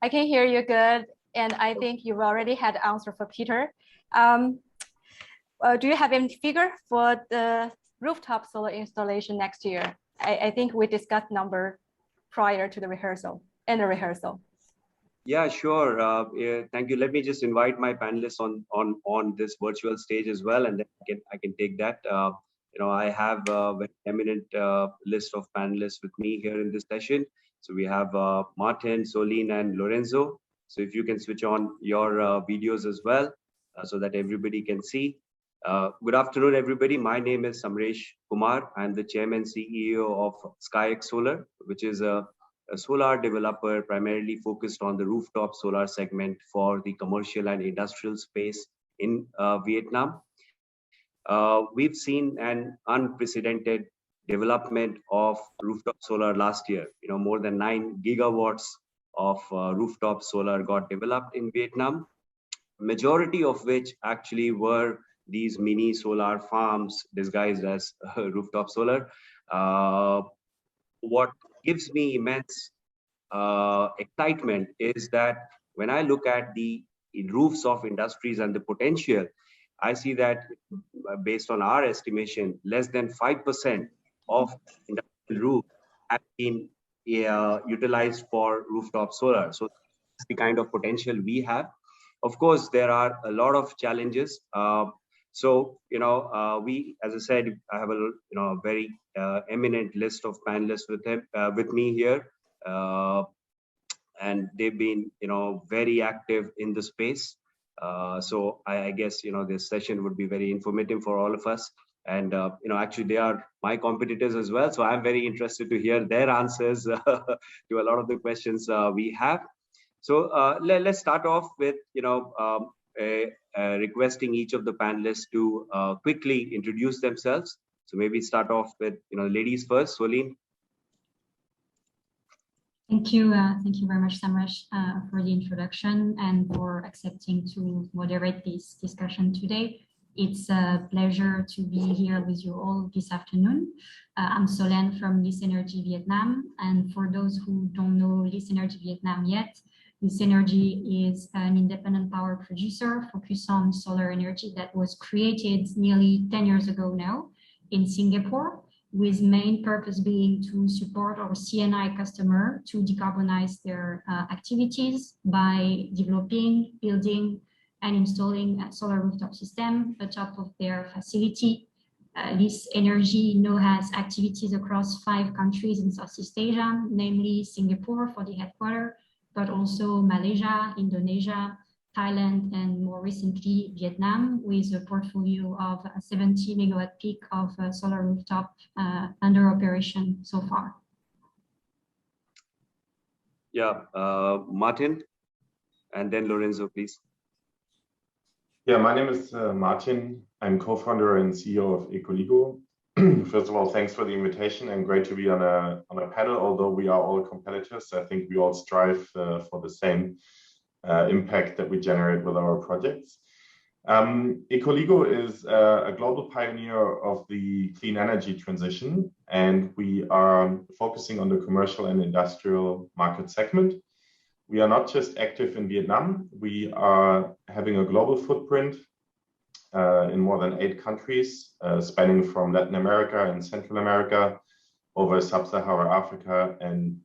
I can hear you good. And I think you've already had the answer for Peter. Do you have any figure for the rooftop solar installation next year? I think we discussed number prior to the rehearsal, Yeah, sure. Thank you. Let me just invite my panelists on this virtual stage as well, and then I can take that. I have a very eminent list of panelists with me here in this session. So we have Martin, Solin, and Lorenzo. So if you can switch on your videos as well, so that everybody can see. Good afternoon, everybody. My name is Samresh Kumar. I'm the Chairman CEO of SkyX Solar, which is a solar developer primarily focused on the rooftop solar segment for the commercial and industrial space in Vietnam. We've seen an unprecedented development of rooftop solar last year. More than 9 gigawatts of rooftop solar got developed in Vietnam, majority of which actually were these mini solar farms disguised as rooftop solar. What gives me immense excitement is that when I look at the roofs of industries and the potential, I see that based on our estimation, less than 5% of industrial roofs have been utilized for rooftop solar. So that's the kind of potential we have. Of course, there are a lot of challenges. So, we, as I said, I have a very eminent list of panelists with me here, and they've been very active in the space. So I guess this session would be very informative for all of us. And actually, they are my competitors as well. So I'm very interested to hear their answers to a lot of the questions we have. So let's start off with requesting each of the panelists to quickly introduce themselves. So maybe start off with ladies first. Soline. Thank you very much, Samrash, for the introduction and for accepting to moderate this discussion today. It's a pleasure to be here with you all this afternoon. I'm Solène from Lis Energy Vietnam, and for those who don't know Lis Energy Vietnam yet, Lis Energy is an independent power producer focused on solar energy that was created nearly 10 years ago now in Singapore, with main purpose being to support our CNI customer to decarbonize their activities by developing, building, and installing a solar rooftop system atop of their facility. Lis Energy now has activities across 5 countries in Southeast Asia, namely Singapore for the headquarters, but also Malaysia, Indonesia, Thailand, and more recently Vietnam, with a portfolio of 70 megawatt peak of solar rooftop under operation so far. Yeah, Martin, and then Lorenzo, please. Yeah, my name is Martin. I'm co-founder and CEO of Ecoligo. First of all, thanks for the invitation and great to be on a panel. Although we are all competitors, I think we all strive for the same impact that we generate with our projects. Ecoligo is a global pioneer of the clean energy transition, and we are focusing on the commercial and industrial market segment. We are not just active in Vietnam, we are having a global footprint in more than 8 countries, spanning from Latin America and Central America over Sub-Saharan Africa and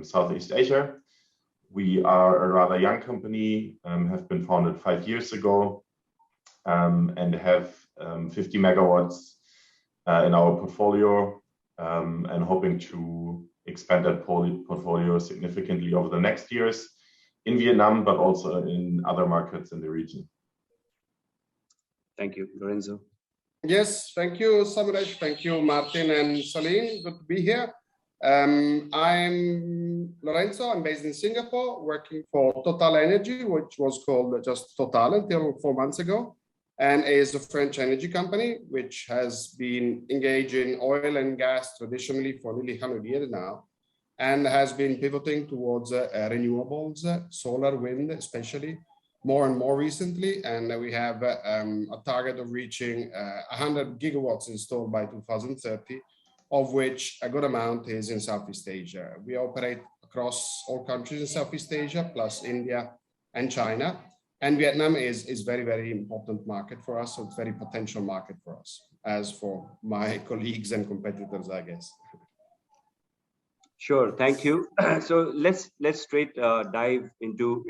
Southeast Asia. We are a rather young company, have been founded 5 years ago, and have 50 megawatts in our portfolio, and hoping to expand that portfolio significantly over the next years in Vietnam, but also in other markets in the region. Thank you. Lorenzo. Yes, thank you, Samrash. Thank you, Martin and Soline. Good to be here. I'm Lorenzo. I'm based in Singapore, working for Total Energy, which was called just Total until 4 months ago, and is a French energy company which has been engaged in oil and gas traditionally for nearly 100 years now, and has been pivoting towards renewables, solar, wind, especially more and more recently. And we have a target of reaching 100 gigawatts installed by 2030. Of which a good amount is in Southeast Asia. We operate across all countries in Southeast Asia, plus India and China. And Vietnam is very, very important market for us. So it's very potential market for us, as for my colleagues and competitors, I guess. Sure, thank you. So let's straight dive into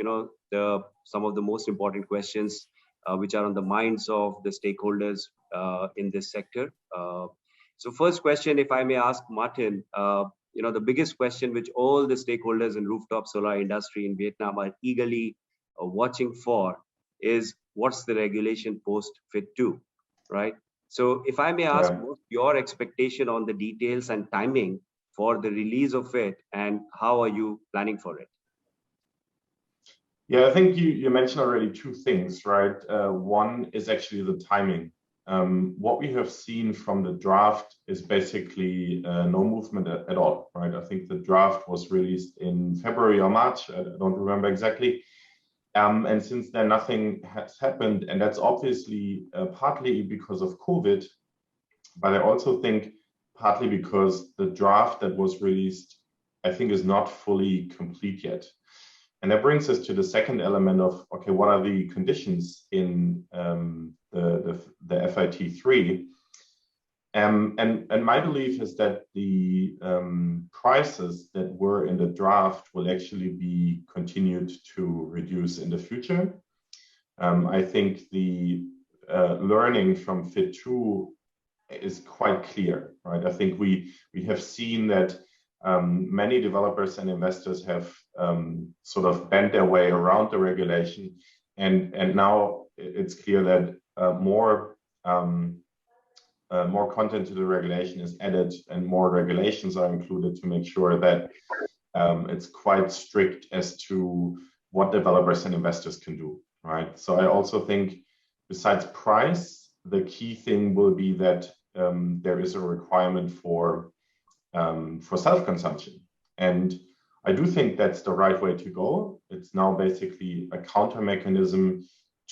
some of the most important questions which are on the minds of the stakeholders in this sector. So first question, if I may ask Martin, the biggest question which all the stakeholders in rooftop solar industry in Vietnam are eagerly watching for is what's the regulation post Fit 2, right? So if I may ask, what's your expectation on the details and timing for the release of it, and how are you planning for it? Yeah, I think you mentioned already 2 things, right? One is actually the timing. What we have seen from the draft is basically no movement at all, right? I think the draft was released in February or March, I don't remember exactly. And since then, nothing has happened. And that's obviously partly because of COVID, but I also think partly because the draft that was released, I think, is not fully complete yet. And that brings us to the second element of, okay, what are the conditions in the FIT3? And my belief is that the prices that were in the draft will actually be continued to reduce in the future. I think the learning from FIT 2 is quite clear, right? I think we have seen that many developers and investors have sort of bent their way around the regulation, and now it's clear that more content to the regulation is added and more regulations are included to make sure that it's quite strict as to what developers and investors can do, right? So I also think besides price, the key thing will be that there is a requirement for self-consumption. And I do think that's the right way to go. It's now basically a counter mechanism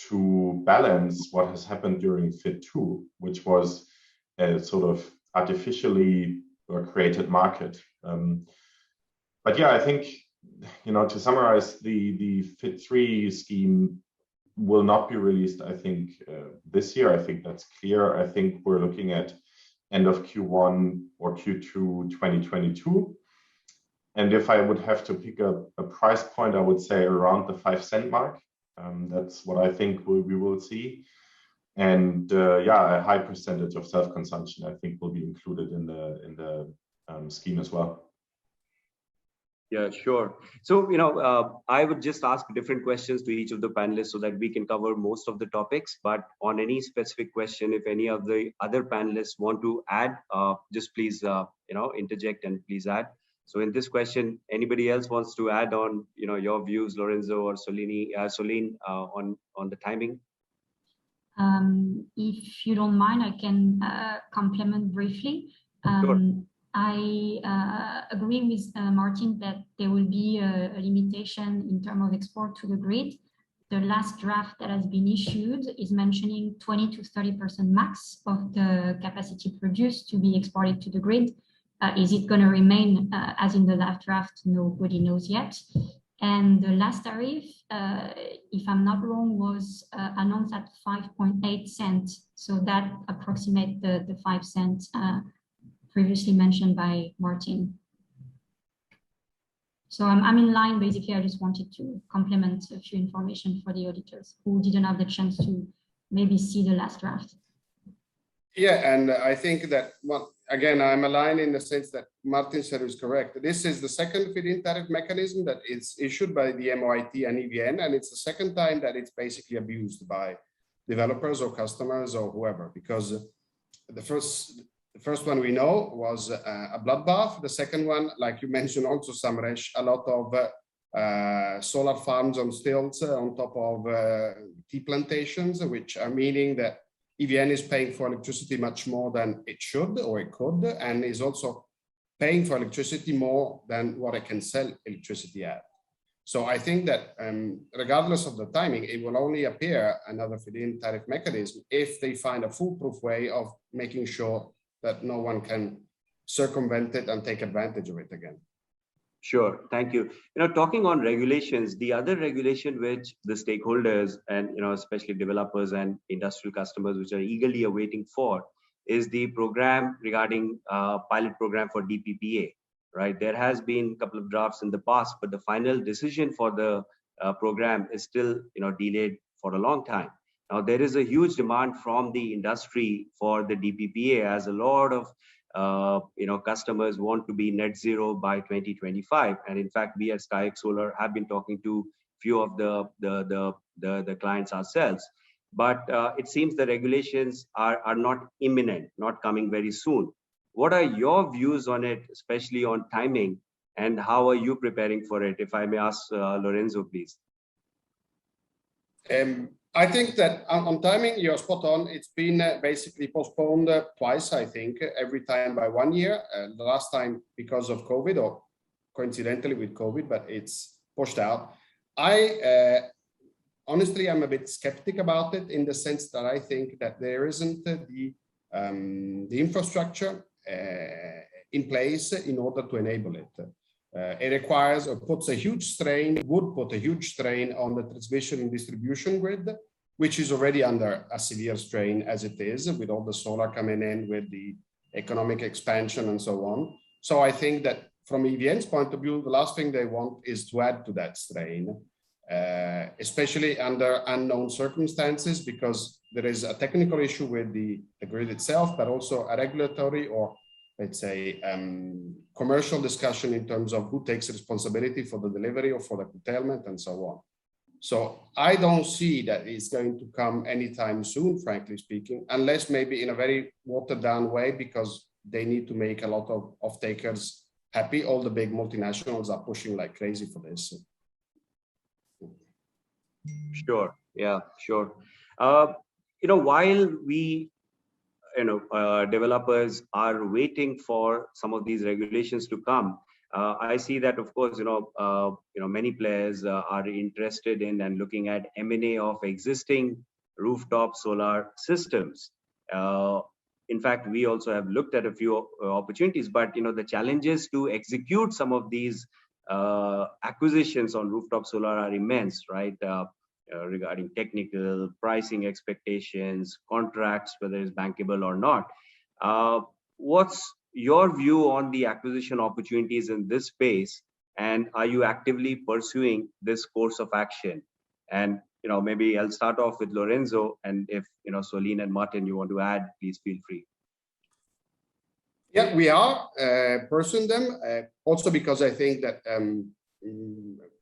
to balance what has happened during FIT 2, which was a sort of artificially created market. But yeah, I think, you know, to summarize, the FIT 3 scheme will not be released, I think, this year. I think that's clear. I think we're looking at end of Q1 or Q2 2022. And if I would have to pick a price point, I would say around the 5-cent mark. That's what I think we will see. And yeah, a high percentage of self-consumption, I think, will be included in the scheme as well. Yeah, sure. So, you know, I would just ask different questions to each of the panelists so that we can cover most of the topics. But on any specific question, if any of the other panelists want to add, just please, you know, interject and please add. So in this question, anybody else wants to add on, you know, your views, Lorenzo or Soline, on the timing? If you don't mind, I can complement briefly. Sure. I agree with Martin that there will be a limitation in terms of export to the grid. The last draft that has been issued is mentioning 20 to 30% max of the capacity produced to be exported to the grid. Is it going to remain as in the last draft? Nobody knows yet. And the last tariff, if I'm not wrong, was announced at 5.8 cents. So that approximates the 5 cents previously mentioned by Martin. So I'm in line. Basically, I just wanted to complement a few information for the auditors who didn't have the chance to maybe see the last draft. Yeah, and I think that, well, again, I'm aligned in the sense that Martin said is correct. This is the second feed-in tariff mechanism that is issued by the MOIT and EVN, and it's the second time that it's basically abused by developers or customers or whoever, because the first one we know was a bloodbath. The second one, like you mentioned also, Samresh, a lot of solar farms on stilts on top of tea plantations, which are meaning that EVN is paying for electricity much more than it should or it could, and is also paying for electricity more than what it can sell electricity at. So I think that regardless of the timing, it will only appear another feed-in tariff mechanism if they find a foolproof way of making sure that no one can circumvent it and take advantage of it again. Sure, thank you. You know, talking on regulations, the other regulation which the stakeholders and, you know, especially developers and industrial customers which are eagerly awaiting for is the program regarding pilot program for DPPA, right? There has been a couple of drafts in the past, but the final decision for the program is still, you know, delayed for a long time. Now, there is a huge demand from the industry for the DPPA, as a lot of you know, customers want to be net zero by 2025. And in fact, we at SkyX Solar have been talking to few of the clients ourselves. But it seems the regulations are not imminent, not coming very soon. What are your views on it, especially on timing, and how are you preparing for it? If I may ask Lorenzo, please. I think that on timing, you're spot on. It's been basically postponed twice, I think, every time by 1 year. The last time because of COVID, or coincidentally with COVID, but it's pushed out. Honestly, I'm a bit skeptic about it, in the sense that I think that there isn't the infrastructure in place in order to enable it. It requires or puts a huge strain, would put a huge strain on the transmission and distribution grid, which is already under a severe strain as it is, with all the solar coming in, with the economic expansion and so on. So I think that from EVN's point of view, the last thing they want is to add to that strain, especially under unknown circumstances, because there is a technical issue with the grid itself, but also a regulatory or, let's say, commercial discussion in terms of who takes responsibility for the delivery or for the curtailment and so on. So I don't see that it's going to come anytime soon, frankly speaking, unless maybe in a very watered down way, because they need to make a lot of off-takers happy. All the big multinationals are pushing like crazy for this. Sure. Yeah, sure. While we, developers are waiting for some of these regulations to come, I see that, of course, many players are interested in and looking at M&A of existing rooftop solar systems. In fact, we also have looked at a few opportunities, but the challenges to execute some of these acquisitions on rooftop solar are immense, right? Regarding technical pricing expectations, contracts, whether it's bankable or not. What's your view on the acquisition opportunities in this space, and are you actively pursuing this course of action? And maybe I'll start off with Lorenzo, and if Soline and Martin, you want to add, please feel free. Yeah, we are pursuing them, also because I think that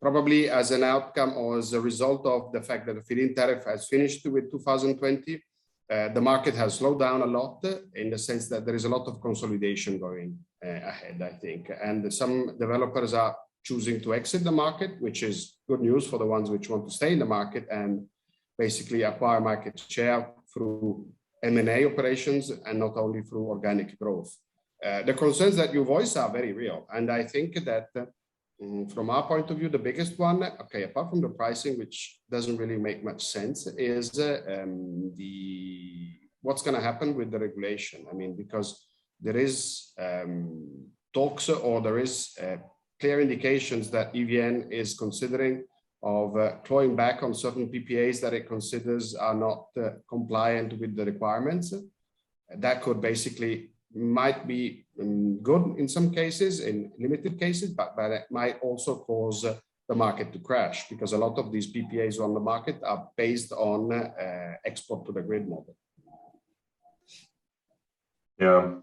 probably as an outcome or as a result of the fact that the feed-in tariff has finished with 2020, the market has slowed down a lot in the sense that there is a lot of consolidation going ahead, I think. And some developers are choosing to exit the market, which is good news for the ones which want to stay in the market and basically acquire market share through M&A operations and not only through organic growth. The concerns that you voice are very real. And I think that from our point of view, the biggest one, okay, apart from the pricing, which doesn't really make much sense, is what's going to happen with the regulation. I mean, because there is talks or there is clear indications that EVN is considering of clawing back on certain PPAs that it considers are not compliant with the requirements. That could basically might be good in some cases, in limited cases, but it might also cause the market to crash, because a lot of these PPAs on the market are based on export to the grid model. Yeah,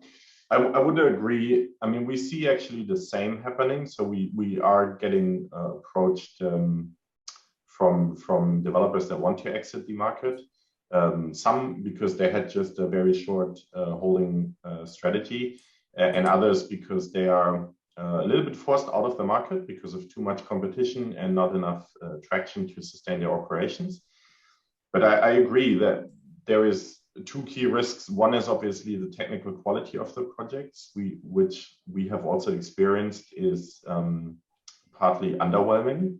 I would agree. I mean, we see actually the same happening. So we are getting approached from developers that want to exit the market. Some because they had just a very short holding strategy, and others because they are a little bit forced out of the market because of too much competition and not enough traction to sustain their operations. But I agree that there is two key risks. One is obviously the technical quality of the projects, which we have also experienced is partly underwhelming.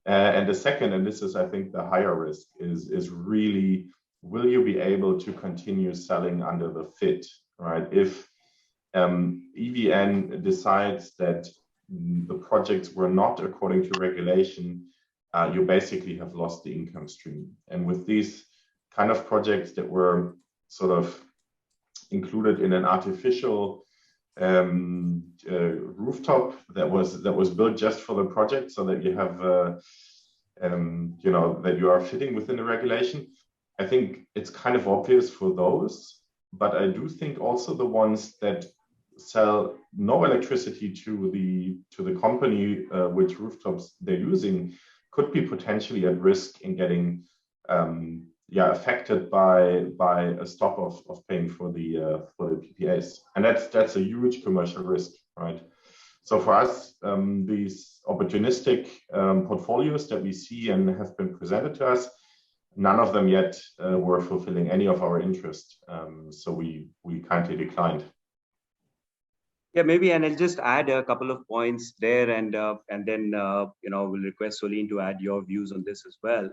And the second, and this is I think the higher risk, is really, will you be able to continue selling under the FIT, right? If EVN decides that the projects were not according to regulation, you basically have lost the income stream. And with these kind of projects that were sort of included in an artificial rooftop that was built just for the project, so that you have that you are fitting within the regulation, I think it's kind of obvious for those. But I do think also the ones that sell no electricity to the company which rooftops they're using could be potentially at risk in getting affected by a stop of paying for the PPAs, and that's a huge commercial risk, right? So for us, these opportunistic portfolios that we see and have been presented to us, none of them yet were fulfilling any of our interest, so we kindly declined. Yeah, maybe, and I'll just add a couple of points there, and then we'll request Soline to add your views on this as well.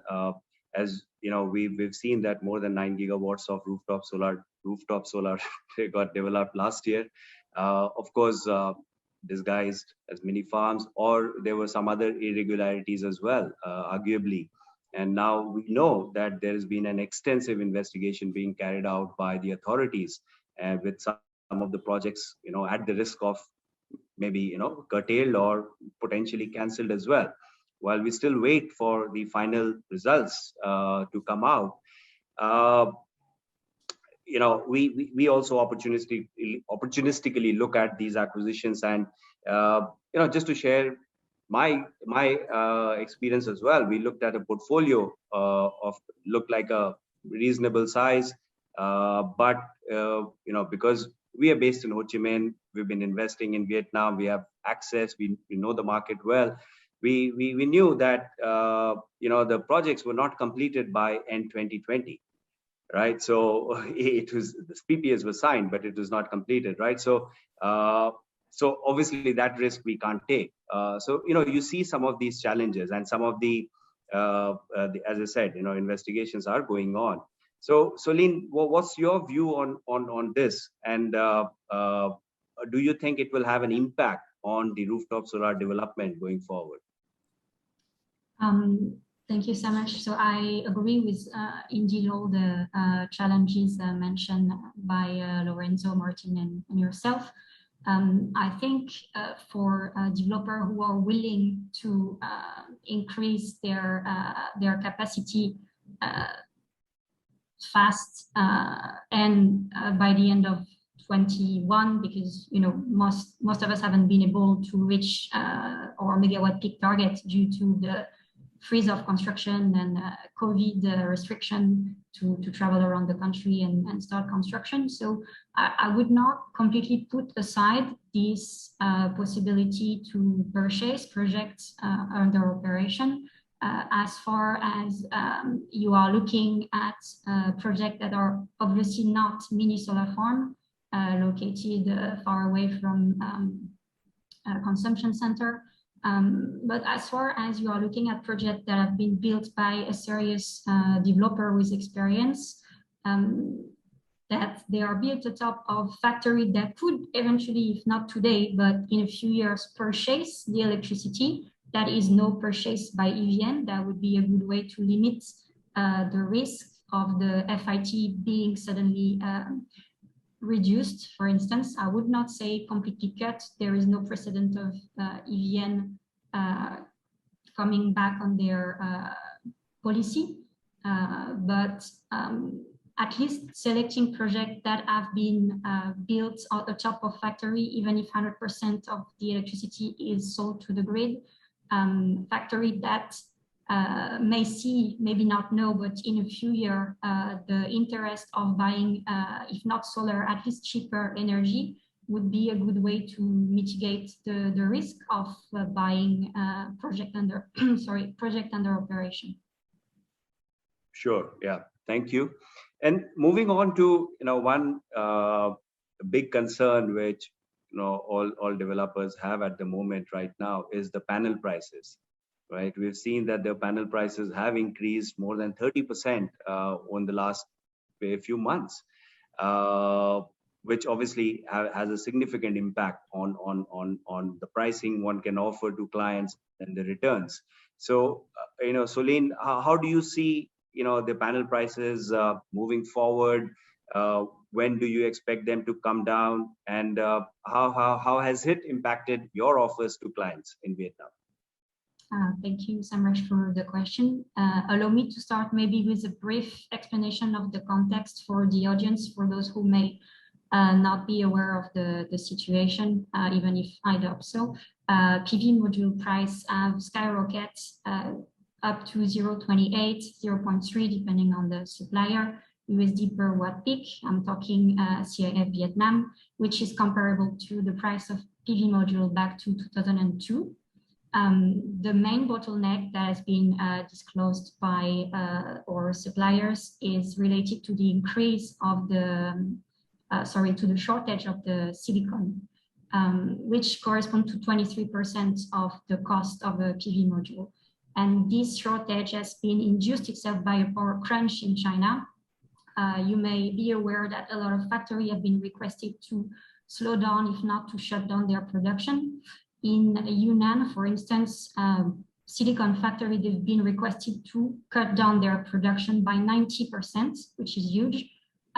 As you know, we've seen that more than 9 gigawatts of rooftop solar got developed last year. Of course, disguised as mini farms, or there were some other irregularities as well, arguably. And now we know that there has been an extensive investigation being carried out by the authorities, with some some of the projects, at the risk of maybe, curtailed or potentially cancelled as well. While we still wait for the final results to come out, we also opportunistically look at these acquisitions, and just to share my experience as well, we looked at a portfolio looked like a reasonable size, but because we are based in Ho Chi Minh, we've been investing in Vietnam, we have access, we know the market well. We knew that the projects were not completed by end 2020, right? So it was, the PPAs were signed, but it was not completed, right? So obviously that risk we can't take. So you see some of these challenges, and some of the as I said, investigations are going on. So Lynn, what's your view on this, and do you think it will have an impact on the rooftop solar development going forward? Thank you so much. So I agree with indeed all the challenges mentioned by Lorenzo, Martin, and yourself. I think for developers who are willing to increase their capacity fast and by the end of 21, because most of us haven't been able to reach our megawatt peak target due to the freeze of construction and COVID restriction to travel around the country and start construction. So I would not completely put aside this possibility to purchase projects under operation, as far as you are looking at projects that are obviously not mini solar farm located far away from a consumption center. But as far as you are looking at projects that have been built by a serious developer with experience, that they are built atop of factory that could eventually, if not today, but in a few years, purchase the electricity, that is no purchase by EVN. That would be a good way to limit the risk of the FIT being suddenly reduced. For instance, I would not say completely cut. There is no precedent of EVN coming back on their policy, but at least selecting projects that have been built on the top of factory, even if 100% of the electricity is sold to the grid, factory that may see, maybe not know, but in a few years, the interest of buying, if not solar, at least cheaper energy, would be a good way to mitigate the risk of buying project under project under operation. Sure. Yeah. Thank you. And moving on to one big concern which all developers have at the moment right now is the panel prices. Right, we've seen that the panel prices have increased more than 30% on the last few months, which obviously has a significant impact on the pricing one can offer to clients and the returns. So, Solene, how do you see the panel prices moving forward? When do you expect them to come down, and how has it impacted your offers to clients in Vietnam? Thank you so much for the question. Allow me to start maybe with a brief explanation of the context for the audience, for those who may not be aware of the situation, even if I doubt so. PV module price skyrockets up to 0.28, 0.3, depending on the supplier, USD per watt peak. I'm talking CIF Vietnam, which is comparable to the price of PV module back to 2002. The main bottleneck that has been disclosed by our suppliers is related to the increase of the, to the shortage of the silicon, which corresponds to 23% of the cost of a PV module. And this shortage has been induced itself by a power crunch in China. You may be aware that a lot of factories have been requested to slow down, if not to shut down their production. In Yunnan, for instance, silicon factory, they've been requested to cut down their production by 90%, which is huge.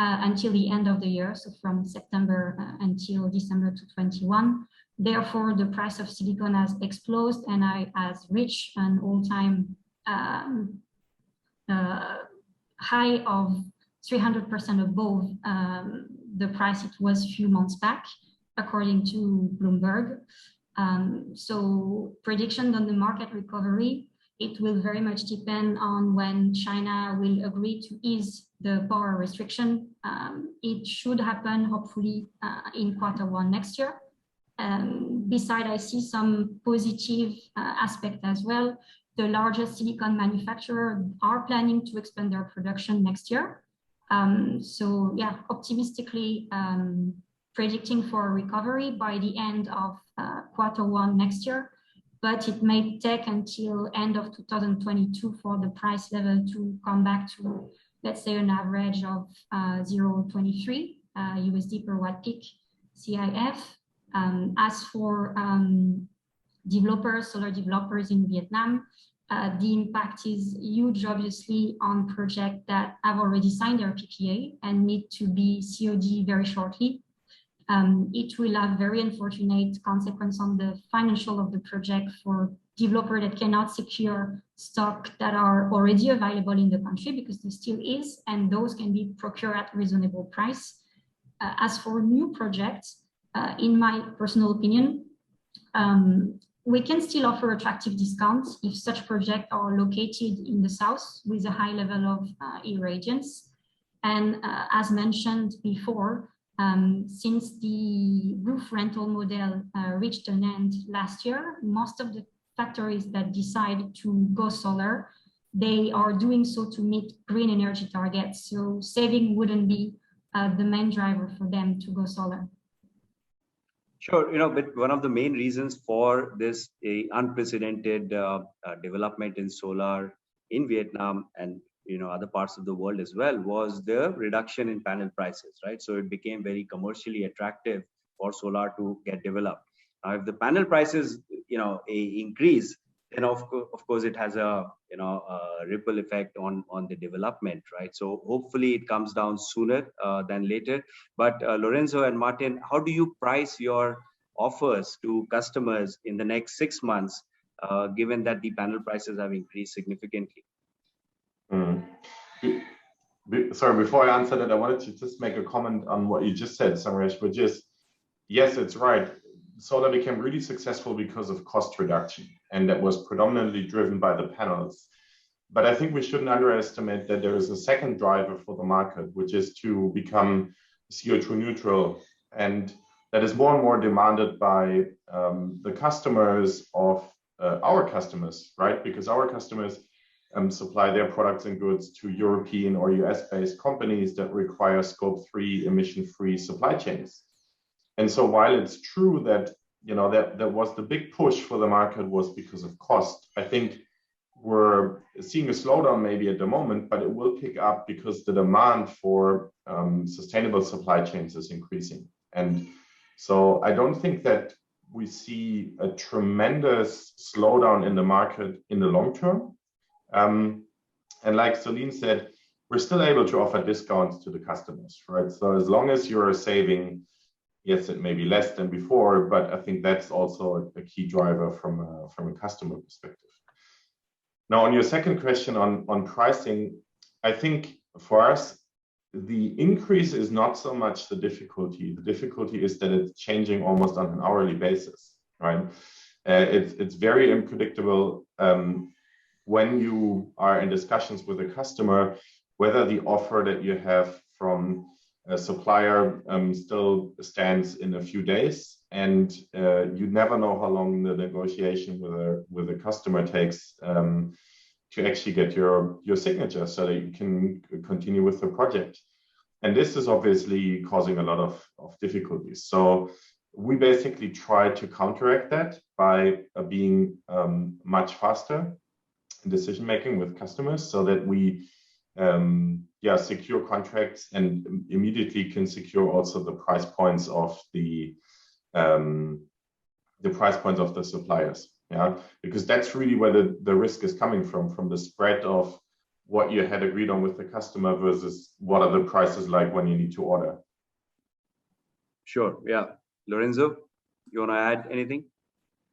until the end of the year, so from September until December 2021. Therefore, the price of silicon has exploded and has reached an all-time high of 300% above the price it was a few months back, according to Bloomberg. So prediction on the market recovery, it will very much depend on when China will agree to ease the power restriction. It should happen hopefully in Q1 next year. Besides, I see some positive aspect as well. The largest silicon manufacturers are planning to expand their production next year. So yeah, optimistically predicting for a recovery by the end of Q1 next year, but it may take until end of 2022 for the price level to come back to, let's say, an average of 0.23 USD per watt peak CIF. As for developers, solar developers in Vietnam, the impact is huge, obviously, on projects that have already signed their PPA and need to be COD very shortly. It will have very unfortunate consequence on the financial of the project for developers that cannot secure stock that are already available in the country, because there still is, and those can be procured at reasonable price. As for new projects, in my personal opinion, we can still offer attractive discounts if such projects are located in the south with a high level of irradiance. And as mentioned before, since the roof rental model reached an end last year, most of the factories that decide to go solar, they are doing so to meet green energy targets. So saving wouldn't be the main driver for them to go solar. Sure, but one of the main reasons for this unprecedented development in solar in Vietnam and other parts of the world as well was the reduction in panel prices, right? So it became very commercially attractive for solar to get developed. Now, if the panel prices, increase, then of course it has a ripple effect on the development, right? So hopefully it comes down sooner than later. But Lorenzo and Martin, how do you price your offers to customers in the next 6 months, given that the panel prices have increased significantly? Sorry, before I answer that, I wanted to just make a comment on what you just said, Samresh, which is, yes, it's right. Solar became really successful because of cost reduction, and that was predominantly driven by the panels. But I think we shouldn't underestimate that there is a second driver for the market, which is to become CO2 neutral. And that is more and more demanded by the customers of our customers, right? Because our customers supply their products and goods to European or US-based companies that require Scope 3 emission-free supply chains. And so while it's true that that was the big push for the market was because of cost, I think we're seeing a slowdown maybe at the moment, but it will pick up because the demand for sustainable supply chains is increasing. And so I don't think that we see a tremendous slowdown in the market in the long term. And like Celine said, we're still able to offer discounts to the customers, right? So as long as you're saving, yes, it may be less than before, but I think that's also a key driver from a customer perspective. Now, on your second question on pricing, I think for us, the increase is not so much the difficulty. The difficulty is that it's changing almost on an hourly basis, right? It's very unpredictable when you are in discussions with a customer, whether the offer that you have from a supplier still stands in a few days, and you never know how long the negotiation with a customer takes to actually get your signature so that you can continue with the project. And this is obviously causing a lot of difficulties. So we basically try to counteract that by being much faster in decision making with customers, so that we secure contracts and immediately can secure also the price points of the suppliers. Yeah, because that's really where the risk is coming from the spread of what you had agreed on with the customer versus what are the prices like when you need to order? Sure. Yeah. Lorenzo, you want to add anything?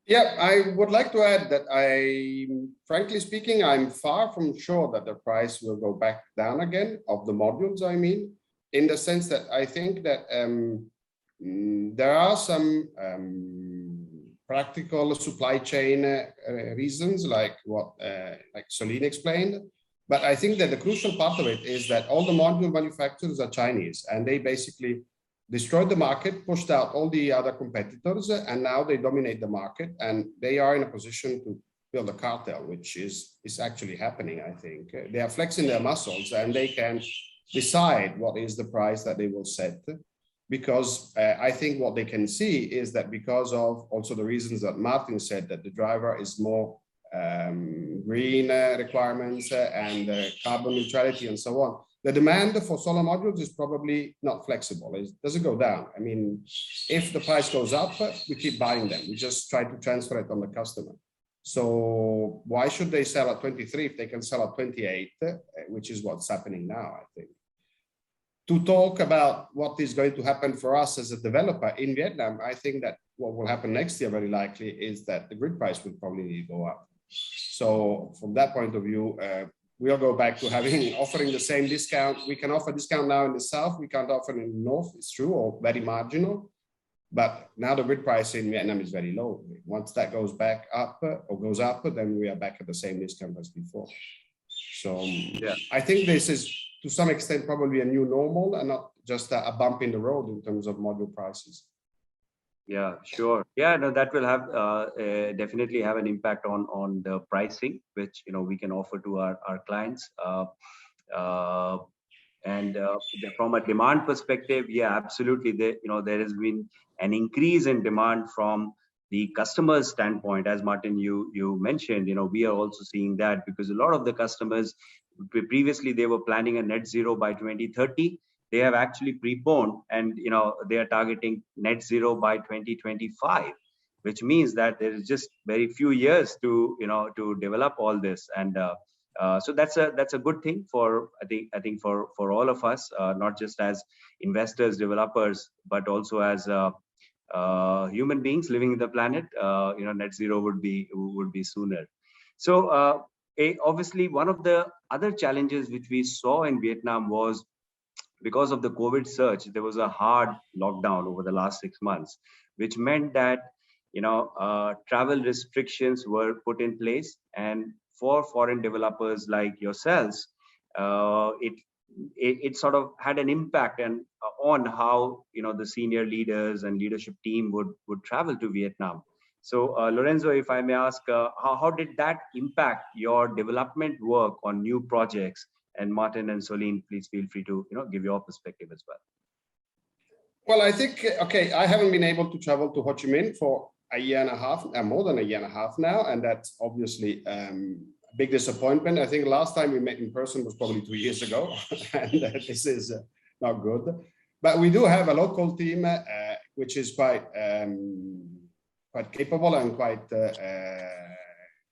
Yeah, I would like to add that frankly speaking, I'm far from sure that the price will go back down again of the modules, I mean, in the sense that I think that there are some practical supply chain reasons like what like Soline explained. But I think that the crucial part of it is that all the module manufacturers are Chinese, and they basically destroyed the market, pushed out all the other competitors, and now they dominate the market, and they are in a position to build a cartel, which is actually happening, I think. They are flexing their muscles, and they can decide what is the price that they will set, because I think what they can see is that because of also the reasons that Martin said, that the driver is more green requirements and carbon neutrality and so on, the demand for solar modules is probably not flexible. It doesn't go down. I mean, if the price goes up, we keep buying them. We just try to transfer it on the customer. So why should they sell at 23 if they can sell at 28, which is what's happening now, I think. To talk about what is going to happen for us as a developer in Vietnam, I think that what will happen next year very likely is that the grid price will probably go up. So from that point of view, we'll go back to offering the same discount. We can offer discount now in the south. We can't offer in the north. It's true, or very marginal. But now the grid price in Vietnam is very low. Once that goes back up or goes up, then we are back at the same discount as before. So yeah, I think this is to some extent probably a new normal and not just a bump in the road in terms of module prices. Yeah, sure. Yeah, no, that will have definitely have an impact on the pricing, which we can offer to our clients. And from a demand perspective, yeah, absolutely. There has been an increase in demand from the customer's standpoint, as Martin you mentioned. We are also seeing that because a lot of the customers previously they were planning a net zero by 2030. They have actually preponed, and they are targeting net zero by 2025, which means that there is just very few years to develop all this. And so that's a good thing for I think for all of us, not just as investors, developers, but also as human beings living in the planet. Net zero would be sooner. So obviously one of the other challenges which we saw in Vietnam was because of the COVID surge. There was a hard lockdown over the last 6 months, which meant that travel restrictions were put in place, and for foreign developers like yourselves, it sort of had an impact on how the senior leaders and leadership team would travel to Vietnam. So Lorenzo, if I may ask, how did that impact your development work on new projects? And Martin and Soline, please feel free to give your perspective as well. Well, I think, okay, I haven't been able to travel to Ho Chi Minh for a year and a half, more than a year and a half now, and that's obviously a big disappointment. I think last time we met in person was probably 2 years ago, and this is not good. But we do have a local team which is quite capable and quite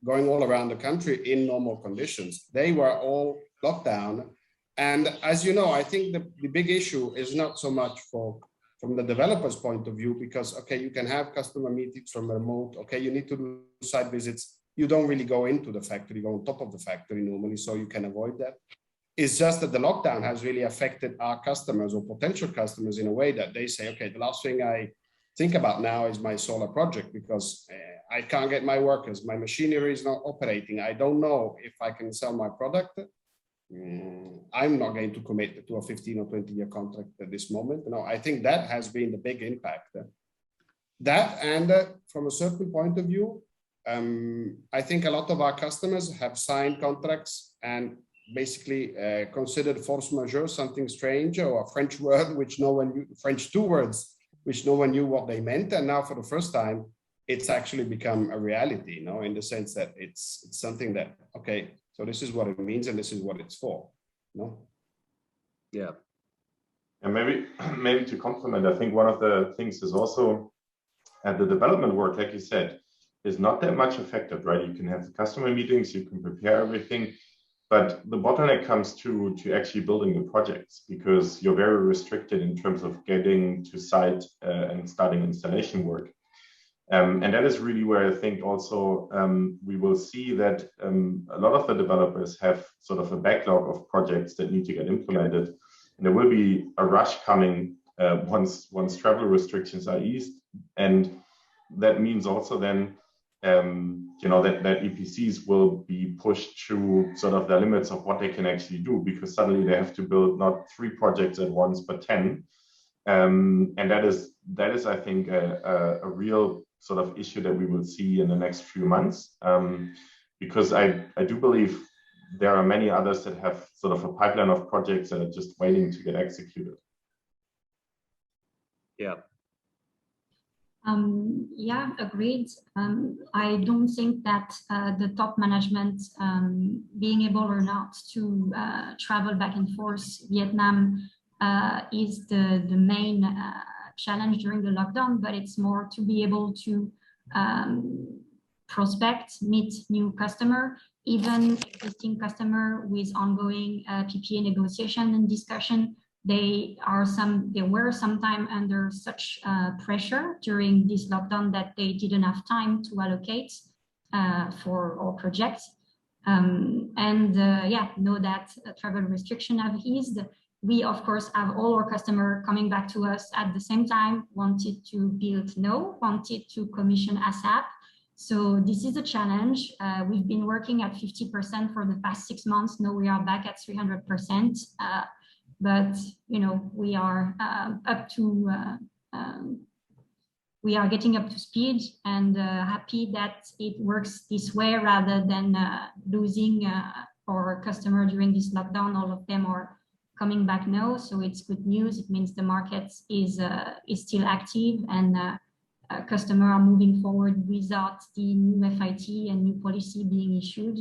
going all around the country in normal conditions. They were all locked down, and as you know, I think the big issue is not so much from the developer's point of view, because okay, you can have customer meetings from remote. Okay, you need to do site visits. You don't really go into the factory, go on top of the factory normally, so you can avoid that. It's just that the lockdown has really affected our customers or potential customers in a way that they say, okay, the last thing I think about now is my solar project, because I can't get my workers, my machinery is not operating. I don't know if I can sell my product. I'm not going to commit to a 15 or 20-year contract at this moment. I think that has been the big impact. That, and from a certain point of view, I think a lot of our customers have signed contracts and basically considered force majeure something strange, or a French word which no one knew, French two words which no one knew what they meant, and now for the first time it's actually become a reality, in the sense that it's something that, okay, so this is what it means and this is what it's for. Yeah. And maybe to complement, I think one of the things is also at the development work, like you said, is not that much affected, right? You can have the customer meetings, you can prepare everything. But the bottleneck comes to actually building the projects, because you're very restricted in terms of getting to site and starting installation work. And that is really where I think also we will see that a lot of the developers have sort of a backlog of projects that need to get implemented. And there will be a rush coming once travel restrictions are eased. And that means also then that EPCs will be pushed to sort of the limits of what they can actually do, because suddenly they have to build not 3 projects at once, but 10. And that is I think a real sort of issue that we will see in the next few months, because I do believe there are many others that have sort of a pipeline of projects that are just waiting to get executed. Yeah. Yeah, agreed. I don't think that the top management being able or not to travel back and forth Vietnam is the main challenge during the lockdown, but it's more to be able to prospect, meet new customer, even existing customer with ongoing PPA negotiation and discussion. They were sometimes under such pressure during this lockdown that they didn't have time to allocate for our projects. Yeah, know that travel restriction have eased. We of course have all our customers coming back to us at the same time, wanted to build now, wanted to commission ASAP. So this is a challenge. We've been working at 50% for the past 6 months. Now we are back at 300%. But we are we are getting up to speed, and happy that it works this way rather than losing our customer during this lockdown. All of them are coming back now, so it's good news. It means the market is still active, and customers are moving forward without the new FIT and new policy being issued.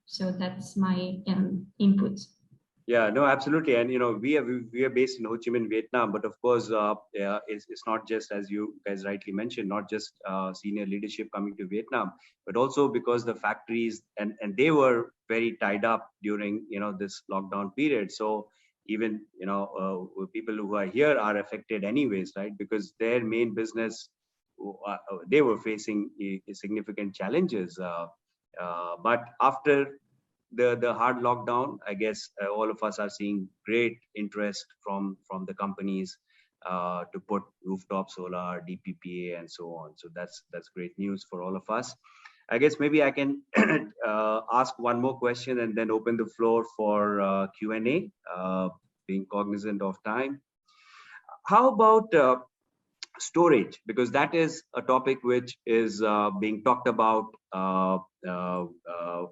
So that's my input. Yeah, no, absolutely. And, we are based in Ho Chi Minh, Vietnam, but of course, it's not just, as you guys rightly mentioned, not just senior leadership coming to Vietnam, but also because the factories and they were very tied up during, this lockdown period. So even, people who are here are affected anyways, right? Because their main business, they were facing significant challenges. But after the hard lockdown, I guess all of us are seeing great interest from the companies to put rooftop solar, DPPA, and so on. So that's great news for all of us. I guess maybe I can ask one more question and then open the floor for Q&A, being cognizant of time. How about storage? Because that is a topic which is being talked about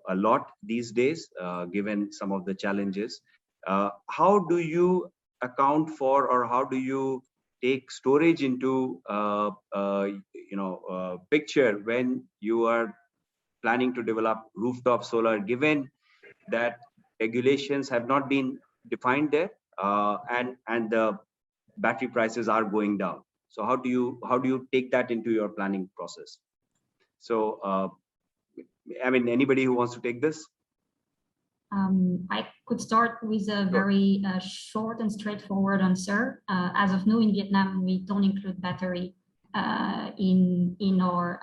a lot these days, given some of the challenges. How do you account for, or how do you take storage into picture when you are planning to develop rooftop solar, given that regulations have not been defined there, and the battery prices are going down? So how do you take that into your planning process? So anybody who wants to take this? I could start with a very short and straightforward answer. As of now in Vietnam, we don't include battery in our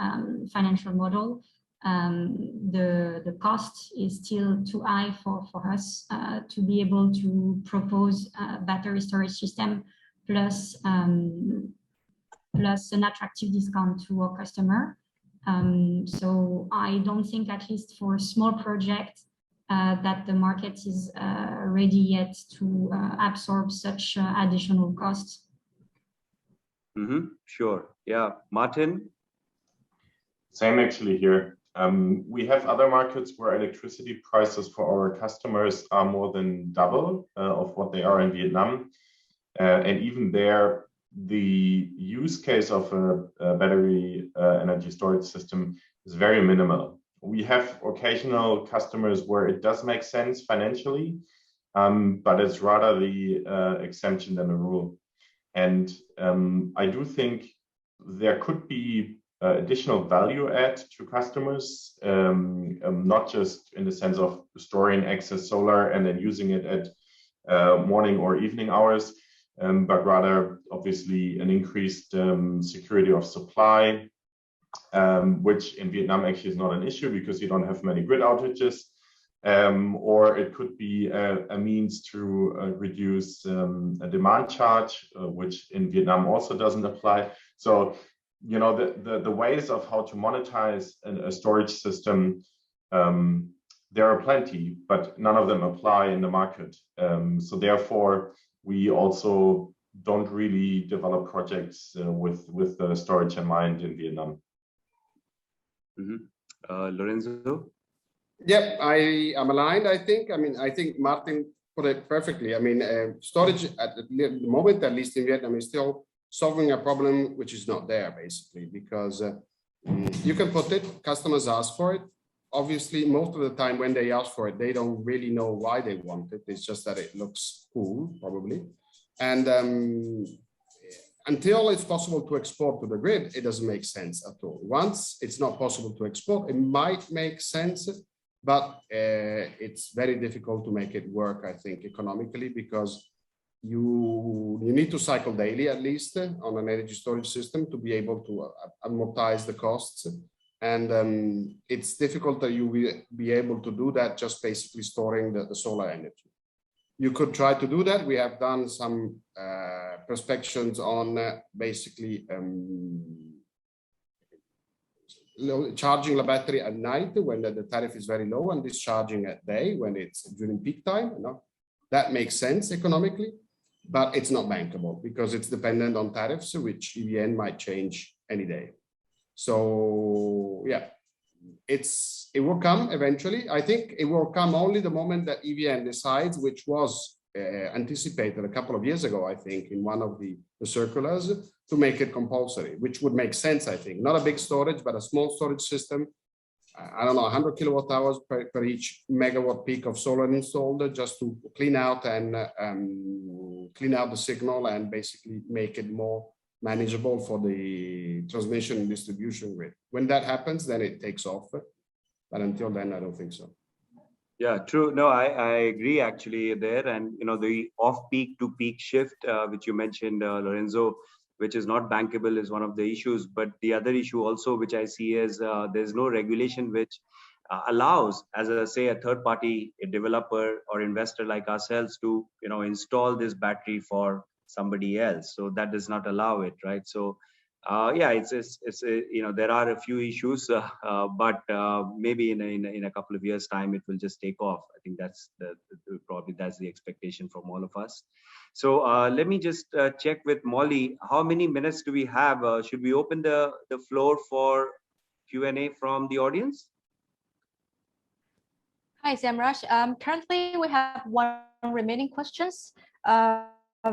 financial model. The cost is still too high for us to be able to propose a battery storage system plus an attractive discount to our customer. So I don't think, at least for a small project, that the market is ready yet to absorb such additional costs. Sure. Yeah. Martin? Same actually here. We have other markets where electricity prices for our customers are more than double of what they are in Vietnam. And even there, the use case of a battery energy storage system is very minimal. We have occasional customers where it does make sense financially, but it's rather the exception than the rule. And I do think there could be additional value add to customers, not just in the sense of storing excess solar and then using it at morning or evening hours, but rather obviously an increased security of supply, which in Vietnam actually is not an issue because you don't have many grid outages. Or it could be a means to reduce a demand charge, which in Vietnam also doesn't apply. So, you know, the ways of how to monetize a storage system, there are plenty, but none of them apply in the market. So therefore, we also don't really develop projects with the storage in mind in Vietnam. Lorenzo? Yep, I am aligned, I think. I mean, I think Martin put it perfectly. I mean, storage at the moment, at least in Vietnam, is still solving a problem which is not there, basically, because you can put it, customers ask for it. Obviously, most of the time when they ask for it, they don't really know why they want it. It's just that it looks cool, probably. And until it's possible to export to the grid, it doesn't make sense at all. Once it's not possible to export, it might make sense, but it's very difficult to make it work, I think, economically, because you need to cycle daily, at least, on an energy storage system to be able to amortize the costs. And it's difficult that you will be able to do that just basically storing the solar energy. You could try to do that. We have done some prospections on basically charging the battery at night when the tariff is very low and discharging at day when it's during peak time. You know, that makes sense economically, but it's not bankable because it's dependent on tariffs, which EVN might change any day. So yeah, it will come eventually. I think it will come only the moment that EVN decides, which was anticipated a couple of years ago, I think, in one of the circulars, to make it compulsory, which would make sense, I think. Not a big storage, but a small storage system. I don't know, 100 kilowatt hours per each megawatt peak of solar installed, just to clean out and clean out the signal and basically make it more manageable for the transmission and distribution grid. When that happens, then it takes off. But until then, I don't think so. Yeah, true. No, I agree actually there. And, you know, the off-peak to peak shift, which you mentioned, Lorenzo, which is not bankable is one of the issues. But the other issue also, which I see is there's no regulation which allows, as say, a third party, a developer or investor like ourselves to, you know, install this battery for somebody else. So that does not allow it, right? So yeah, it's you know, there are a few issues, but maybe in a couple of years' time, it will just take off. I think that's probably that's the expectation from all of us. So let me just check with Molly. How many minutes do we have? Should we open the floor for Q&A from the audience? Hi, Samrush. Currently, we have one remaining questions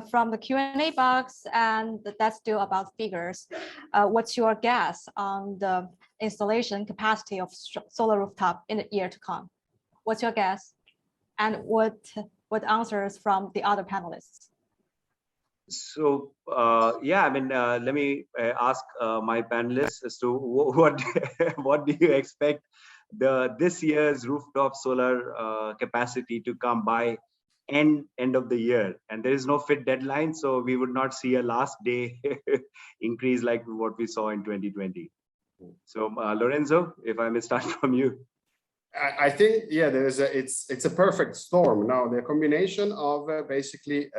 from the Q&A box, and that's still about figures. What's your guess on the installation capacity of solar rooftop in the year to come? What's your guess? And what answers from the other panelists? So yeah, I mean, let me ask my panelists as to what do you expect this year's rooftop solar capacity to come by end of the year? And there is no fit deadline, so we would not see a last day increase like what we saw in 2020. So Lorenzo, if I may start from you. I think, yeah, it's a perfect storm now, the combination of basically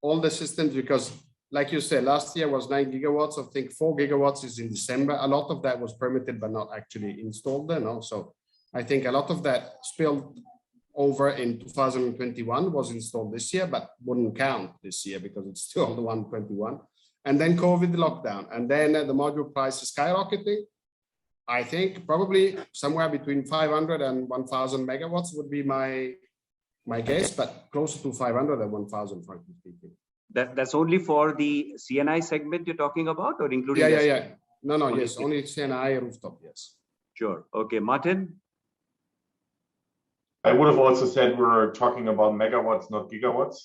all the systems, because like you said, last year was 9 gigawatts. I think 4 gigawatts is in December. A lot of that was permitted but not actually installed there. No? So I think a lot of that spilled over in 2021, was installed this year, but wouldn't count this year because it's still the 121. And then COVID lockdown, and then the module price is skyrocketing. I think probably somewhere between 500 and 1,000 megawatts would be my guess, but closer to 500 and 1,000, frankly speaking. That's only for the CNI segment you're talking about, or including? Yeah. No, yes, only CNI rooftop, yes. Sure. Okay, Martin? I would have also said we're talking about megawatts, not gigawatts.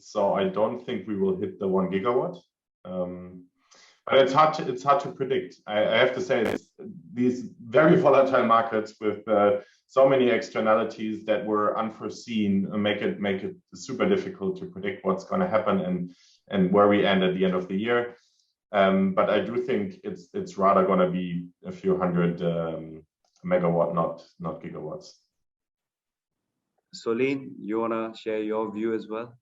So I don't think we will hit the 1 gigawatt. But it's hard to predict. I have to say, these very volatile markets with so many externalities that were unforeseen make it super difficult to predict what's going to happen and where we end at the end of the year. But I do think it's rather going to be a few hundred megawatt, not gigawatts. Soline, you want to share your view as well?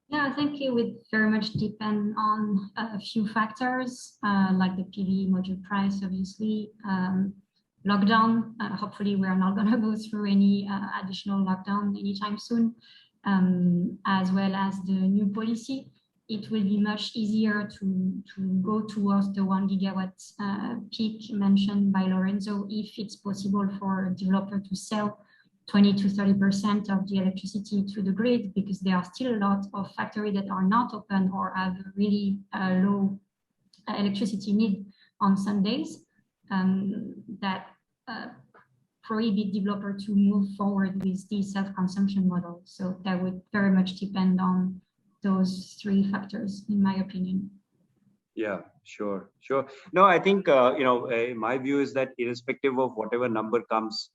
Yeah, I think it would very much depend on a few factors, like the PV module price, obviously, lockdown. Hopefully, we are not going to go through any additional lockdown anytime soon, as well as the new policy. It will be much easier to go towards the 1 gigawatt peak mentioned by Lorenzo if it's possible for a developer to sell 20 to 30% of the electricity to the grid, because there are still a lot of factories that are not open or have really low electricity need on Sundays that prohibit developer to move forward with the self-consumption model. So that would very much depend on those three factors, in my opinion. Yeah, sure. No, I think my view is that irrespective of whatever number comes,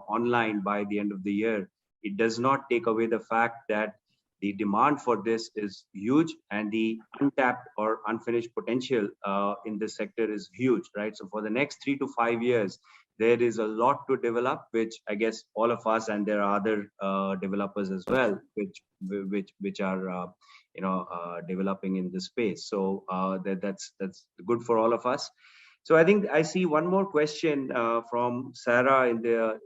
online by the end of the year, it does not take away the fact that the demand for this is huge and the untapped or unfinished potential in this sector is huge, right? So for the next 3 to 5 years, there is a lot to develop, which I guess all of us, and there are other developers as well, which are developing in this space. So that's good for all of us. So I think I see one more question from Sarah in the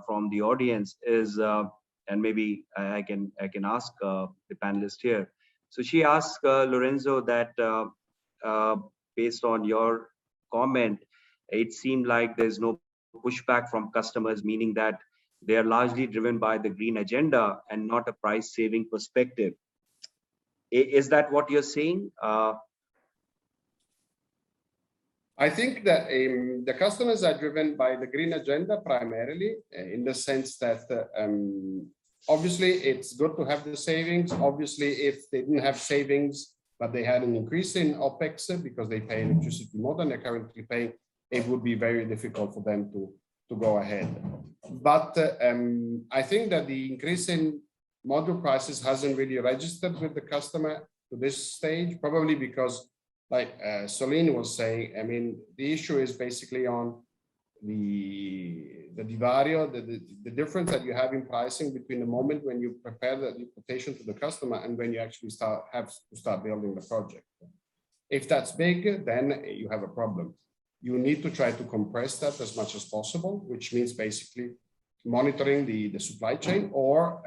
from the audience is, and maybe I can ask the panelist here. So she asked Lorenzo that based on your comment, it seemed like there's no pushback from customers, meaning that they are largely driven by the green agenda and not a price saving perspective. Is that what you're saying? I think that the customers are driven by the green agenda primarily, in the sense that obviously it's good to have the savings. Obviously, if they didn't have savings, but they had an increase in OPEX because they pay electricity more than they're currently paying, it would be very difficult for them to go ahead. But I think that the increase in module prices hasn't really registered with the customer to this stage, probably because, like Soline was saying, I mean, the issue is basically on the divario, the difference that you have in pricing between the moment when you prepare the quotation to the customer and when you actually have to start building the project. If that's big, then you have a problem. You need to try to compress that as much as possible, which means basically monitoring the supply chain or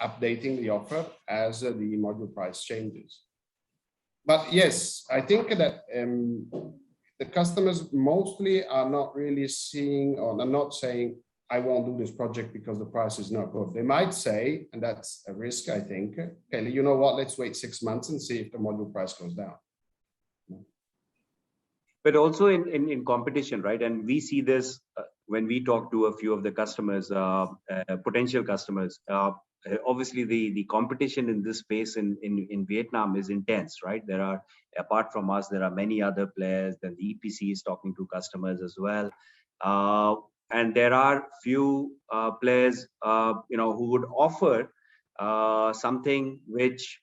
updating the offer as the module price changes. But yes, I think that the customers mostly are not really seeing, or are not saying, I won't do this project because the price is not good. They might say, and that's a risk, I think, okay, you know what, let's wait 6 months and see if the module price goes down. But also in competition, right? And we see this when we talk to a few of the customers, potential customers. Obviously, the competition in this space in Vietnam is intense, right? There are, apart from us, there are many other players. Then the EPC is talking to customers as well, and there are few players, who would offer something which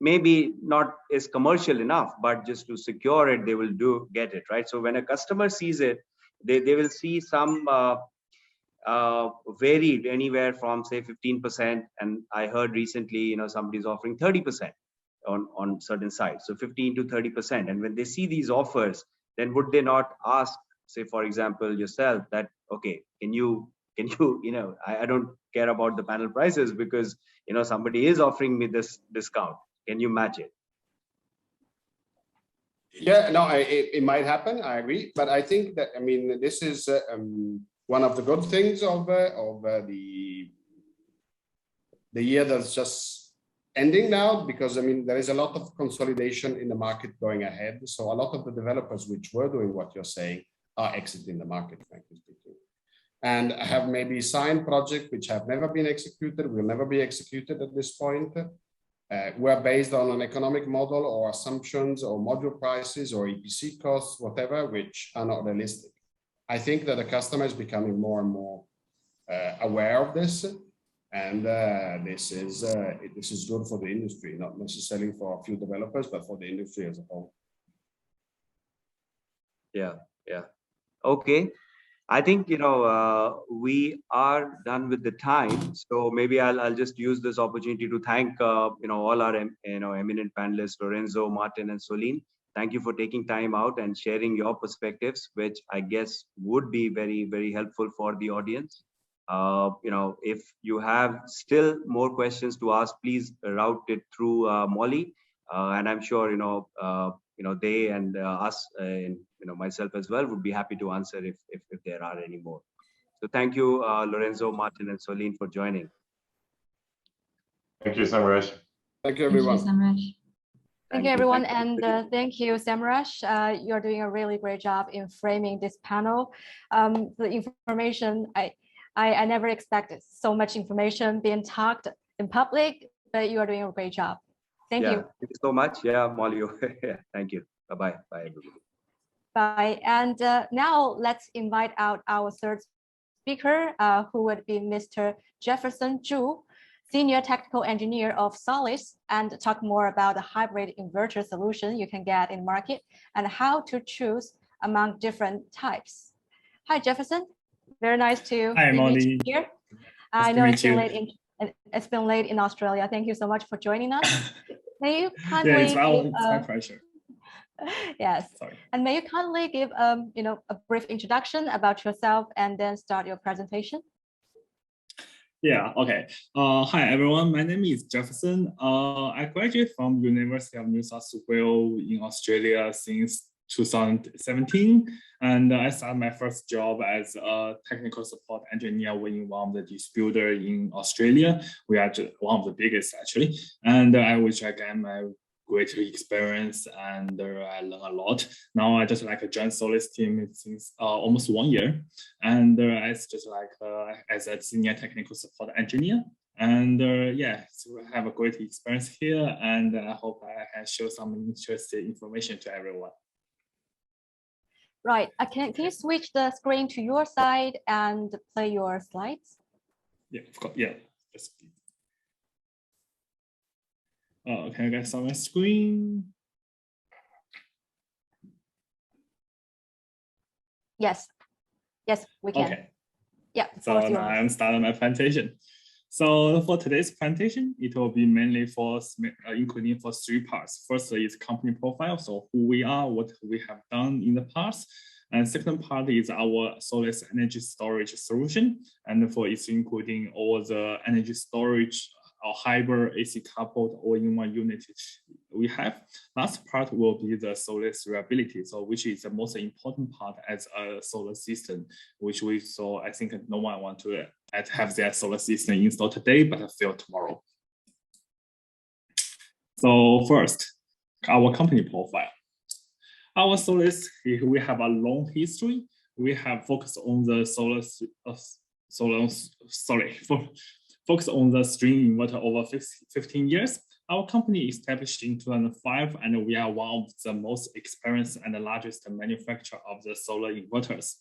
maybe not is commercial enough, but just to secure it, they will get it, right? So when a customer sees it, they will see some varied anywhere from say 15%, and I heard recently, somebody's offering 30% on certain sites, so 15 to 30%. And when they see these offers, then would they not ask, say for example yourself, that okay, can you I don't care about the panel prices because somebody is offering me this discount, can you match it? Yeah, no, it might happen, I agree, but I think that, I mean, this is one of the good things of the year that's just ending now, because I mean, there is a lot of consolidation in the market going ahead. So a lot of the developers which were doing what you're saying are exiting the market, frankly speaking, and have maybe signed projects which have never been executed, will never be executed at this point. were based on an economic model or assumptions or module prices or EPC costs, whatever, which are not realistic. I think that the customer is becoming more and more aware of this, and this is good for the industry, not necessarily for a few developers, but for the industry as a whole. Yeah. Okay. I think, we are done with the time. So maybe I'll just use this opportunity to thank, all our, eminent panelists, Lorenzo, Martin, and Soline. Thank you for taking time out and sharing your perspectives, which I guess would be very, very helpful for the audience. If you have still more questions to ask, please route it through Molly. And I'm sure, they and us, myself as well, would be happy to answer if there are any more. So thank you, Lorenzo, Martin, and Soline for joining. Thank you, Samresh. Thank you, everyone. Thank you, Samresh. Thank you, everyone, and thank you, Samresh. You're doing a really great job in framing this panel. The information, I never expected so much information being talked in public, but you are doing a great job. Thank you. Thank you so much. Yeah, Molly. Thank you. Bye-bye. Bye, everybody. Bye. And now let's invite out our third speaker, who would be Mr. Jefferson Zhu, Senior Technical Engineer of Solis, and talk more about the hybrid inverter solution you can get in market and how to choose among different types. Hi, Jefferson. Very nice to meet you here. I know it's been late in Australia. Thank you so much for joining us. May you kindly it's my pleasure. Yes. Sorry. And may you kindly give a brief introduction about yourself and then start your presentation? Yeah, okay. Hi, everyone. My name is Jefferson. I graduated from University of New South Wales in Australia since 2017. And I started my first job as a technical support engineer with one of the distributors in Australia. We are one of the biggest, actually. And which I got my great experience, and I learned a lot. Now I just joined Solis team since almost 1 year, and I just as a senior technical support engineer. And so I have a great experience here, and I hope I can show some interesting information to everyone. Right. Can you switch the screen to your side and play your slides? Yeah, of course. Yeah. Can I get some on my screen? Yes. Yes, we can. Okay. Yeah. So now I'm starting my presentation. So for today's presentation, it will be mainly including for 3 parts. First is company profile, so who we are, what we have done in the past. And second part is our Solis energy storage solution. And for it's including all the energy storage or hybrid AC coupled all-in-one unit we have. Last part will be the Solis reliability, so which is the most important part as a solar system, which we saw. I think no one want to have their solar system installed today, but fail tomorrow. So first, our company profile. Our Solis, we have a long history. We have focused on the focused on the string inverter over 15 years. Our company established in 2005, and we are one of the most experienced and the largest manufacturer of the solar inverters.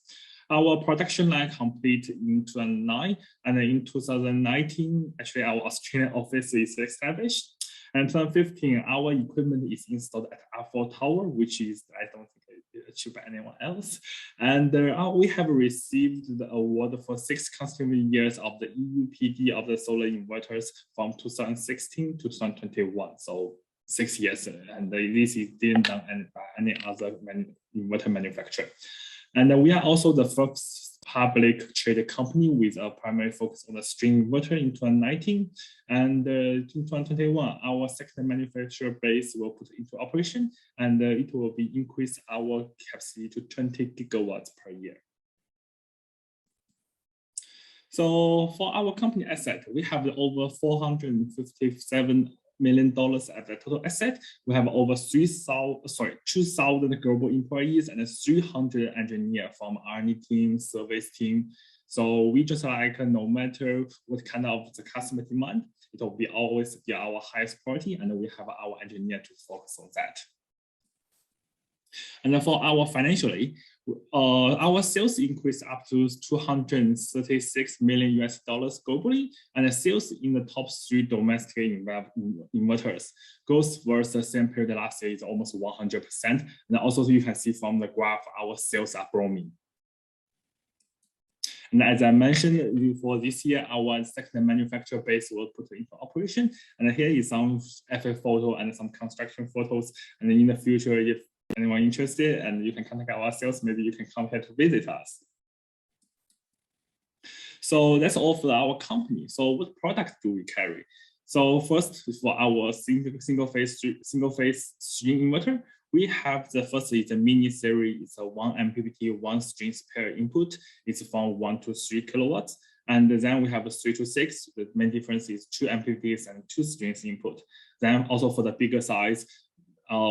Our production line complete in 2009, and in 2019, actually our Australian office is established. And 2015, our equipment is installed at R4 Tower, which is, I don't think achieved by anyone else. And we have received the award for 6 consecutive years of the EUPD of the solar inverters from 2016 to 2021. So 6 years, and this is didn't done by any other inverter manufacturer. And we are also the first public traded company with a primary focus on the string inverter in 2019. And in 2021, our second manufacturer base will put into operation, and it will be increase our capacity to 20 gigawatts per year. So for our company asset, we have over $457 million at the total asset. We have over 2,000 global employees and 300 engineers from R&D team, service team. So we just like no matter what kind of the customer demand, it will be always be our highest priority, and we have our engineer to focus on that. And for our financially, our sales increased up to $236 million globally, and the sales in the top 3 domestic inverters growth versus the same period last year is almost 100%. And also you can see from the graph, our sales are growing. And as I mentioned, for this year, our second manufacturer base will put into operation. And here is some FA photo and some construction photos. And in the future, if anyone interested, and you can contact our sales, maybe you can come here to visit us. So that's all for our company. So what product do we carry? So first, for our single phase string inverter, we have the first is a mini series. It's a 1 MPPT, 1 strings per input. It's from 1 to 3 kilowatts. And then we have a 3 to 6. The main difference is 2 MPPTs and 2 strings input. Then also for the bigger size,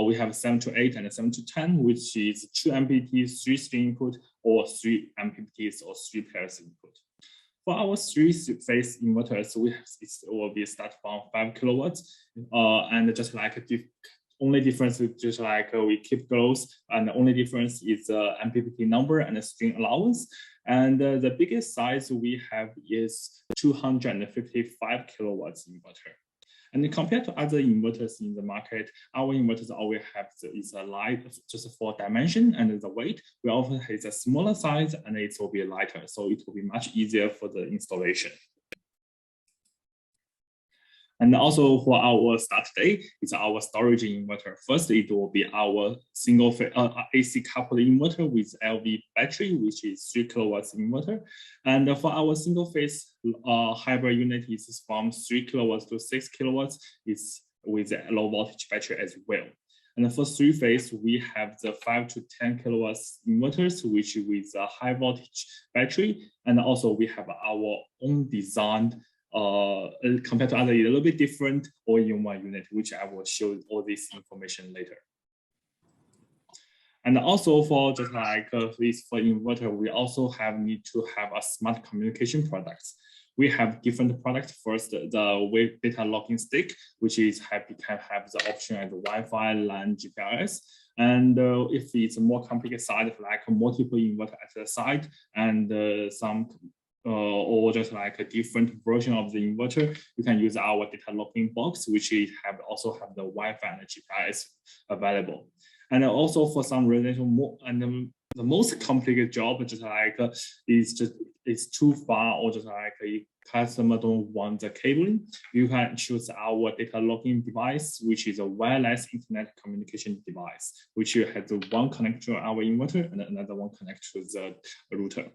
we have 7 to 8 and 7 to 10, which is 2 MPPTs, 3 string input, or 3 MPPTs or 3 pairs input. For our 3-phase inverters, it will be start from 5 kilowatts, and just like only difference is just like we keep growth, and the only difference is the MPPT number and the string allowance. And the biggest size we have is 255 kilowatts inverter. And compared to other inverters in the market, our inverters always have is a light, just for dimension and the weight. We often have a smaller size and it will be lighter, so it will be much easier for the installation. And also for our start today, it's our storage inverter. First, it will be our single AC coupled inverter with LV battery, which is 3 kilowatts inverter. And for our single phase hybrid unit, it's from 3 kilowatts to 6 kilowatts. It's with a low voltage battery as well. And for 3-phase, we have the 5 to 10 kilowatts inverters, which is with a high voltage battery. And also we have our own designed compared to other, a little bit different all-in-one unit, which I will show all this information later. And also for just like this for inverter, we also need to have a smart communication products. We have different products. First, the wave data logging stick, which is can have the option as Wi-Fi, LAN, GPS. And if it's a more complicated side, like multiple inverter at the side and some or just like a different version of the inverter, you can use our data logging box, which also have the Wi-Fi and the GPS available. And also for some residential the most complicated job, just like it's too far, or just like a customer don't want the cabling, you can choose our data logging device, which is a wireless internet communication device, which has one connect to our inverter and another one connect to the router.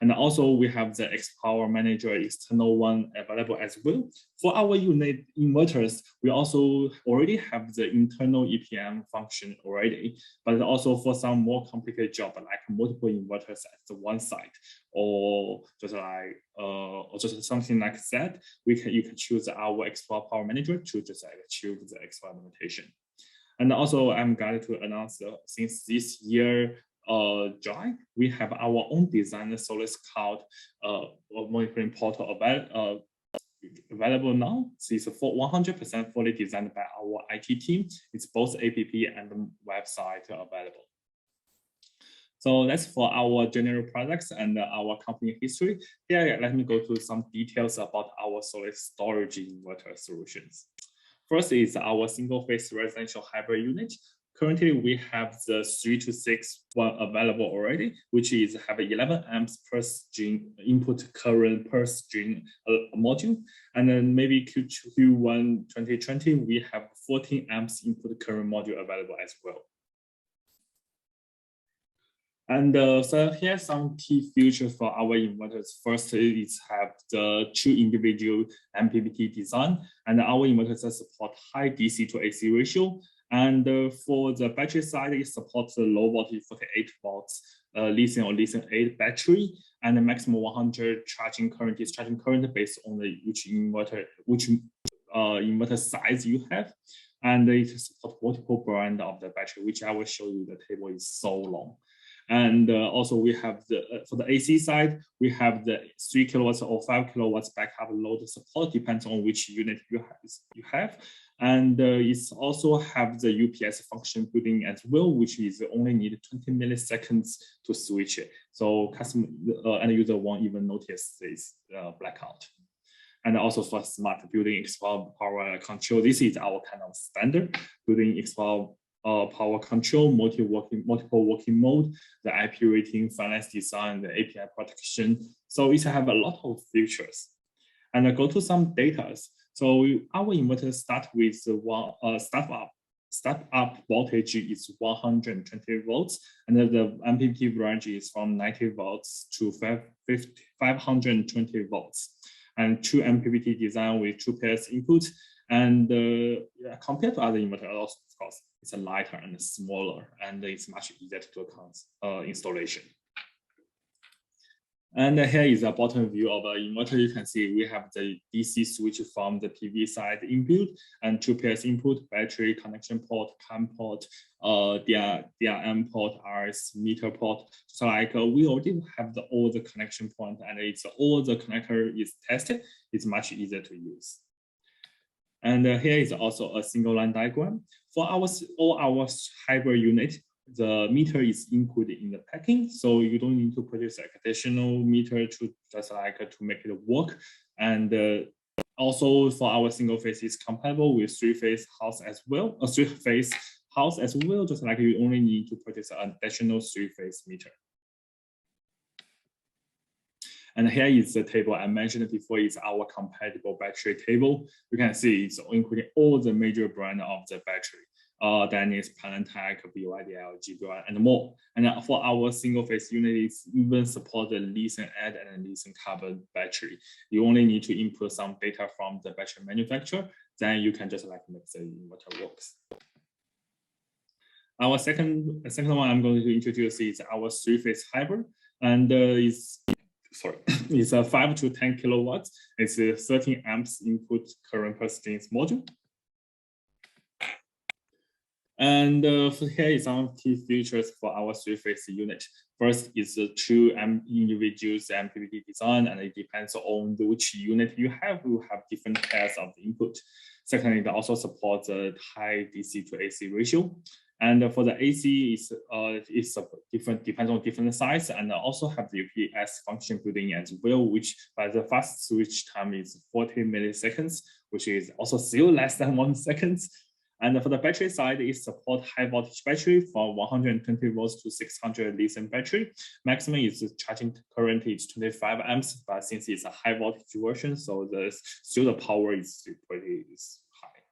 And also we have the X-Power Manager external one available as well. For our unit inverters, we also already have the internal EPM function already, but also for some more complicated job, like multiple inverters at the one site, or just like or just something like that, you can choose our X-Power Manager to just achieve the X-Power limitation. And also I'm glad to announce since this year July, we have our own design Solis Cloud monitoring portal available now. It's 100% fully designed by our IT team. It's both app and website available. So that's for our general products and our company history. Here, let me go to some details about our solid storage inverter solutions. First is our single-phase residential hybrid unit. Currently, we have the 3 to 6 one available already, which is have 11 amps per string input current per string module. And then maybe Q1 2020, we have 14 amps input current module available as well. And so here's some key features for our inverters. First is have the 2 individual MPPT design, and our inverters support high DC to AC ratio. And for the battery side, it supports the low voltage 48 volts lithium or lithium-8 battery, and the maximum 100 charging current discharging current based on which inverter size you have. And it supports multiple brand of the battery, which I will show you. The table is so long. And also we have for the AC side, we have the 3 kilowatts or 5 kilowatts backup load support, depends on which unit you have. And it's also have the UPS function building as well, which is only need 20 milliseconds to switch it. So customer end user won't even notice this blackout. And also for smart building expert power control, this is our kind of standard building expert power control, multiple working mode, the IP rating, finance design, the API protection. So it have a lot of features. And I go to some data. So our inverter start with step up voltage is 120 volts, and the MPPT range is from 90 volts to 520 volts. And 2 MPPT design with 2 pairs input. And compared to other inverters, also, of course, it's a lighter and smaller, and it's much easier to do installation. And here is a bottom view of an inverter. You can see we have the DC switch from the PV side inbuilt, and 2 pairs input, battery connection port, CAN port, DRM port, RS meter port. So like we already have all the connection point, and it's all the connector is tested. It's much easier to use. And here is also a single line diagram. For all our hybrid unit, the meter is included in the packing, so you don't need to purchase an additional meter to just like to make it work. And also for our single phase is compatible with 3-phase house as well, a 3-phase house as well, just like you only need to purchase an additional 3-phase meter. And here is the table I mentioned before. It's our compatible battery table. You can see it's including all the major brand of the battery. Daniels, Panasonic, BYD, LG, and more. And for our single phase unit, it's even support the lithium add and lithium carbon battery. You only need to input some data from the battery manufacturer, then you can just like make the inverter works. Our second one I'm going to introduce is our 3-phase hybrid, and it's a 5 to 10 kilowatts. It's a 13 amps input current per series module. And here is some key features for our 3-phase unit. First is the 2 individual MPPT design, and it depends on which unit you have. You have different pairs of the input. Secondly, it also supports a high DC to AC ratio. And for the AC, it's different, depends on different size, and also have the UPS function building as well, which by the fast switch time is 40 milliseconds, which is also still less than 1 second. And for the battery side, it supports high voltage battery from 120 volts to 600 lithium battery. Maximum is charging current is 25 amps, but since it's a high voltage version, so still the power is pretty high.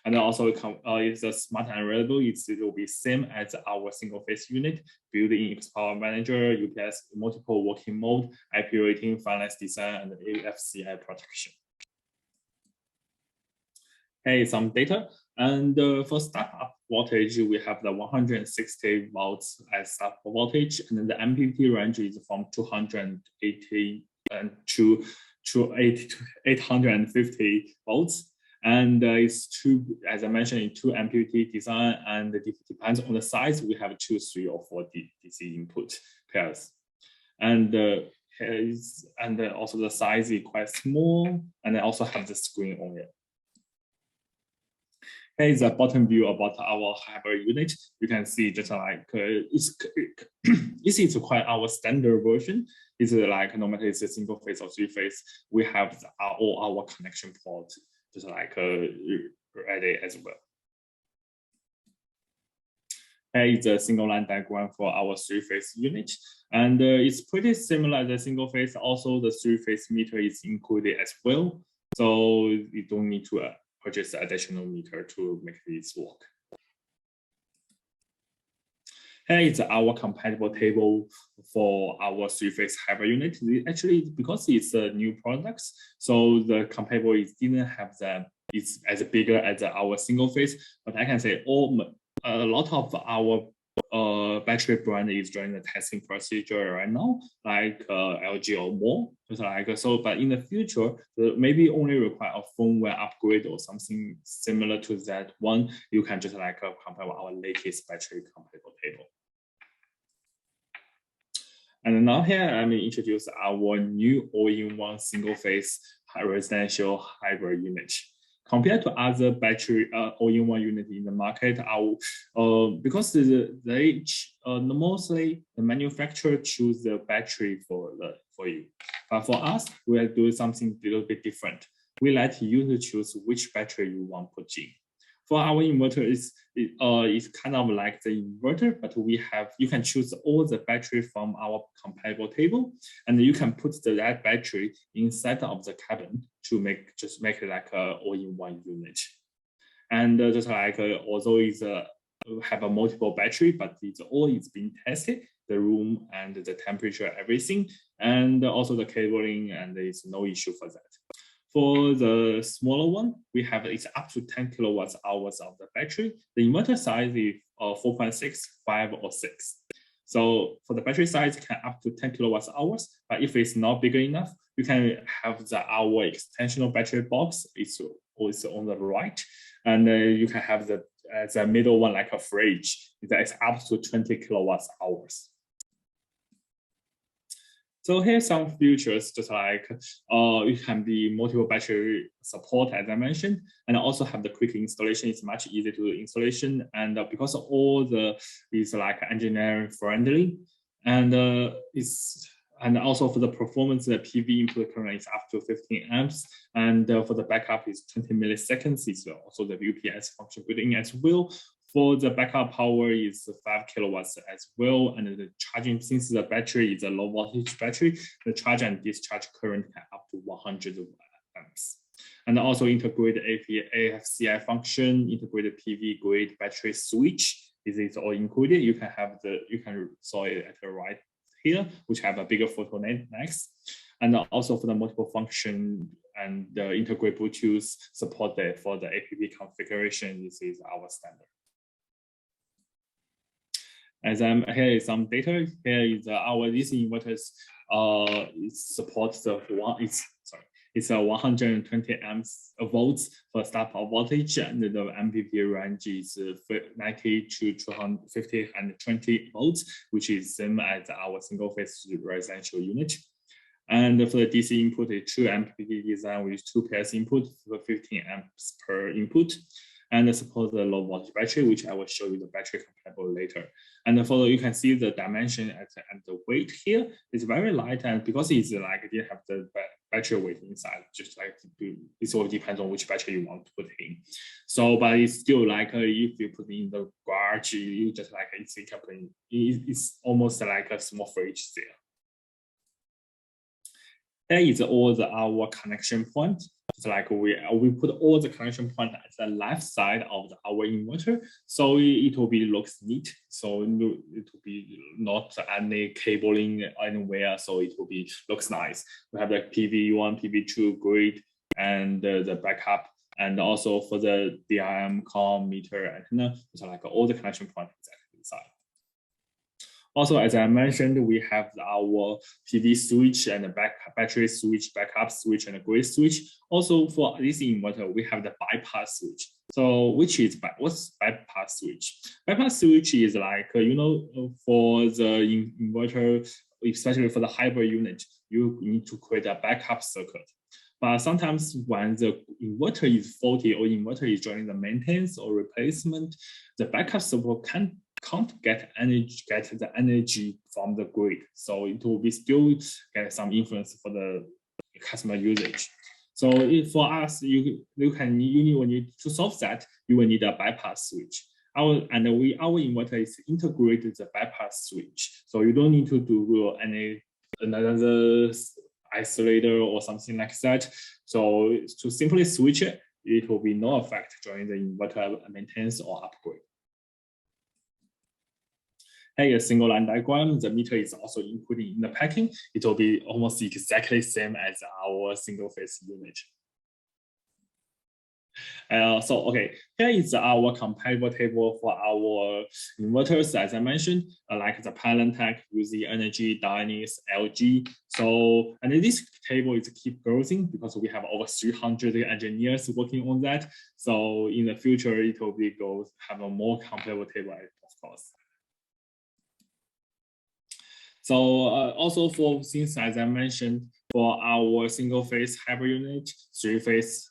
And also it's a smart and reliable. It will be same as our single phase unit, built-in power manager, UPS, multiple working mode, IP rating, finance design, and AFCI protection. Hey, some data. And for startup voltage, we have the 160 volts as startup voltage, and then the MPPT range is from 280 to 850 volts. And it's 2, as I mentioned, 2 MPPT design, and it depends on the size. We have 2, 3, or 4 DC input pairs. And also the size is quite small, and I also have the screen on it. Here is a bottom view about our hybrid unit. You can see just like this is quite our standard version. It's like no matter it's a single phase or 3-phase, we have all our connection ports just like ready as well. Here is a single line diagram for our 3-phase unit, and it's pretty similar to the single phase. Also, the 3-phase meter is included as well, so you don't need to purchase an additional meter to make this work. Here is our compatible table for our 3-phase hybrid unit. Actually, because it's a new product, so the compatible didn't have it's as bigger as our single phase. But I can say a lot of our battery brand is during the testing procedure right now, like LG or more. But in the future, maybe only require a firmware upgrade or something similar to that one. You can just like compare our latest battery compatible table. And now here, let me introduce our new all-in-one single-phase residential hybrid unit. Compared to other battery all-in-one unit in the market, because mostly the manufacturer choose the battery for you. But for us, we are doing something a little bit different. We let you to choose which battery you want to put in. For our inverter, it's kind of like the inverter, but you can choose all the battery from our compatible table, and you can put that battery inside of the cabin to make it like a all-in-one unit. And just like although it's have a multiple battery, but it's been tested, the room and the temperature, everything, and also the cabling, and there's no issue for that. For the smaller one, it's up to 10 kilowatts hours of the battery. The inverter size is 4.6, 5, or 6. So for the battery size, it can up to 10 kilowatts hours. But if it's not big enough, you can have our extensional battery box. It's also on the right, and you can have the middle one like a fridge. That is up to 20 kilowatts hours. So here's some features, just like it can be multiple battery support, as I mentioned, and also have the quick installation. It's much easier to do installation, and because all is like engineering friendly, and also for the performance, the PV input current is up to 15 amps, and for the backup is 20 milliseconds. It's also the UPS function built in as well. For the backup power is 5 kilowatts as well, and the charging, since the battery is a low voltage battery, the charge and discharge current can up to 100 amps. And also integrated AFCI function, integrated PV grid battery switch. This is all included. You can saw it at the right here, which have a bigger photo next. And also for the multiple function and the integrated Bluetooth support there for the APP configuration, this is our standard. As here is some data. Here is our DC inverters. It supports it's 120 amps volts for start power voltage, and the MPP range is 90 to 250 and 20 volts, which is same as our single phase residential unit. And for the DC input, a true MPP design with 2 pairs input for 15 amps per input. And support the low voltage battery, which I will show you the battery compatible later. And you can see the dimension and the weight here is very light, and because it's like it didn't have the battery weight inside, just like it all depends on which battery you want to put in. So, but it's still like if you put in the garage, you just like it's almost like a small fridge there. There is all our connection point. It's like we put all the connection point at the left side of our inverter, so it will be looks neat. So it will be not any cabling anywhere, so it will be looks nice. We have the PV1, PV2 grid, and the backup, and also for the DIM COM meter antenna. So like all the connection points exactly inside. Also, as I mentioned, we have our PV switch and the battery switch, backup switch, and a grid switch. Also, for this inverter, we have the bypass switch. So, what's bypass switch? Bypass switch is like for the inverter, especially for the hybrid unit, you need to create a backup circuit. But sometimes when the inverter is faulty or inverter is during the maintenance or replacement, the backup circuit can't get the energy from the grid, so it will be still get some influence for the customer usage. So for us, you need to solve that. You will need a bypass switch. Our inverter is integrated the bypass switch, so you don't need to do another isolator or something like that. So to simply switch it, it will be no effect during the inverter maintenance or upgrade. Here, a single line diagram. The meter is also included in the packing. It will be almost exactly same as our single phase unit. Here is our compatible table for our inverters, as I mentioned, like the Palantech, UZ Energy, Dynis, LG. So, and this table is keep growing because we have over 300 engineers working on that. So in the future, it will be have a more compatible table, of course. So also for since as I mentioned, for our single phase hybrid unit, three phase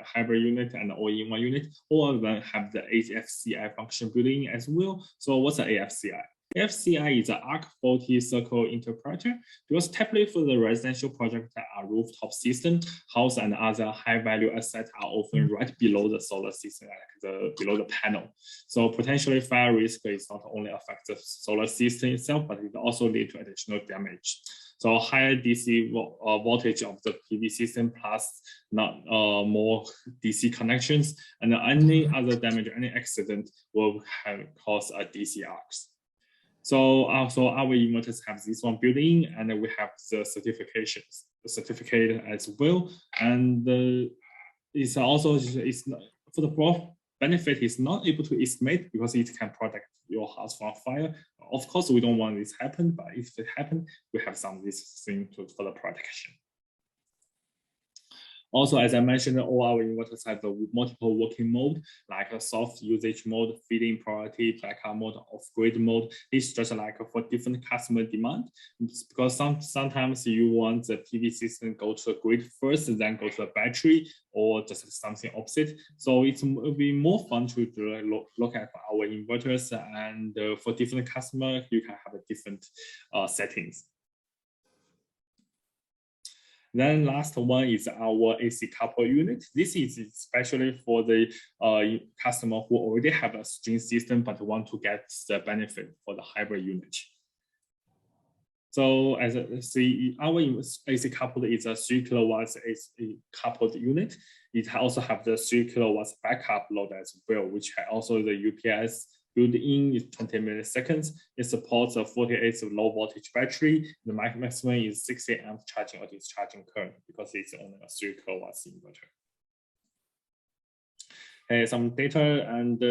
hybrid unit, and all-in-one unit, all of them have the AFCI function built in as well. So what's an AFCI? AFCI is an arc faulty circle interpreter because typically for the residential project that are rooftop system, house and other high value assets are often right below the solar system, like below the panel. So potentially fire risk is not only affect the solar system itself, but it also lead to additional damage. So higher DC voltage of the PV system plus not more DC connections, and any other damage, any accident will cause a DC arcs. So also our inverters have this one built in, and we have the certificate as well. And it's also not, for the broad benefit is not able to estimate because it can protect your house from fire. Of course, we don't want this to happen, but if it happens, we have some of this thing for the protection. Also, as I mentioned, all our inverters have the multiple working mode, like a soft usage mode, feed-in priority, blackout mode, off-grid mode. It's just like for different customer demand, because sometimes you want the PV system go to the grid first, then go to the battery, or just something opposite. So it will be more fun to look at our inverters, and for different customers, you can have a different settings. Then last one is our AC couple unit. This is especially for the customer who already have a string system but want to get the benefit for the hybrid unit. So as I see, our AC coupled is a 3 kilowatts AC coupled unit. It also have the 3 kilowatts backup load as well, which also the UPS built in is 20 milliseconds. It supports a 48 low voltage battery. The maximum is 60 amps charging or discharging current because it's only a 3 kilowatts inverter. Some data and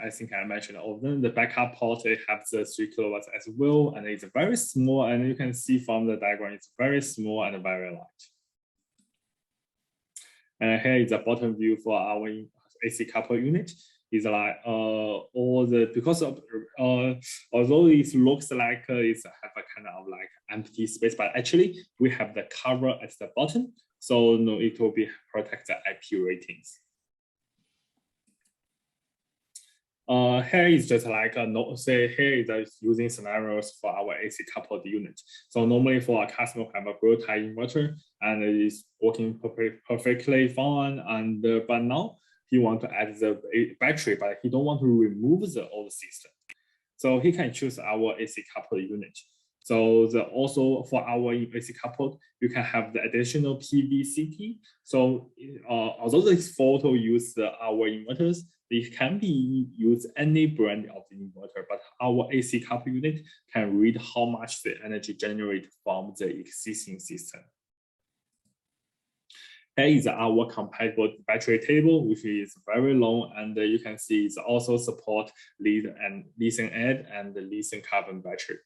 I think I mentioned all of them. The backup port, it has the 3 kilowatts as well, and it's very small. And you can see from the diagram, it's very small and very light. And here is the bottom view for our AC couple unit. Is like because of although it looks like it's have a kind of like empty space, but actually we have the cover at the bottom, so no, it will be protect the IP ratings. Here is just like here is using scenarios for our AC coupled unit. So normally for a customer who have a grid tie inverter and it is working perfectly fine, and but now he want to add the battery, but he don't want to remove the old system. So he can choose our AC coupled unit. So also for our AC coupled, you can have the additional PVCT. So although this photo use our inverters, it can be used any brand of the inverter, but our AC coupled unit can read how much the energy generated from the existing system. Here is our compatible battery table, which is very long, and you can see it also support lithium add and the lithium carbon battery.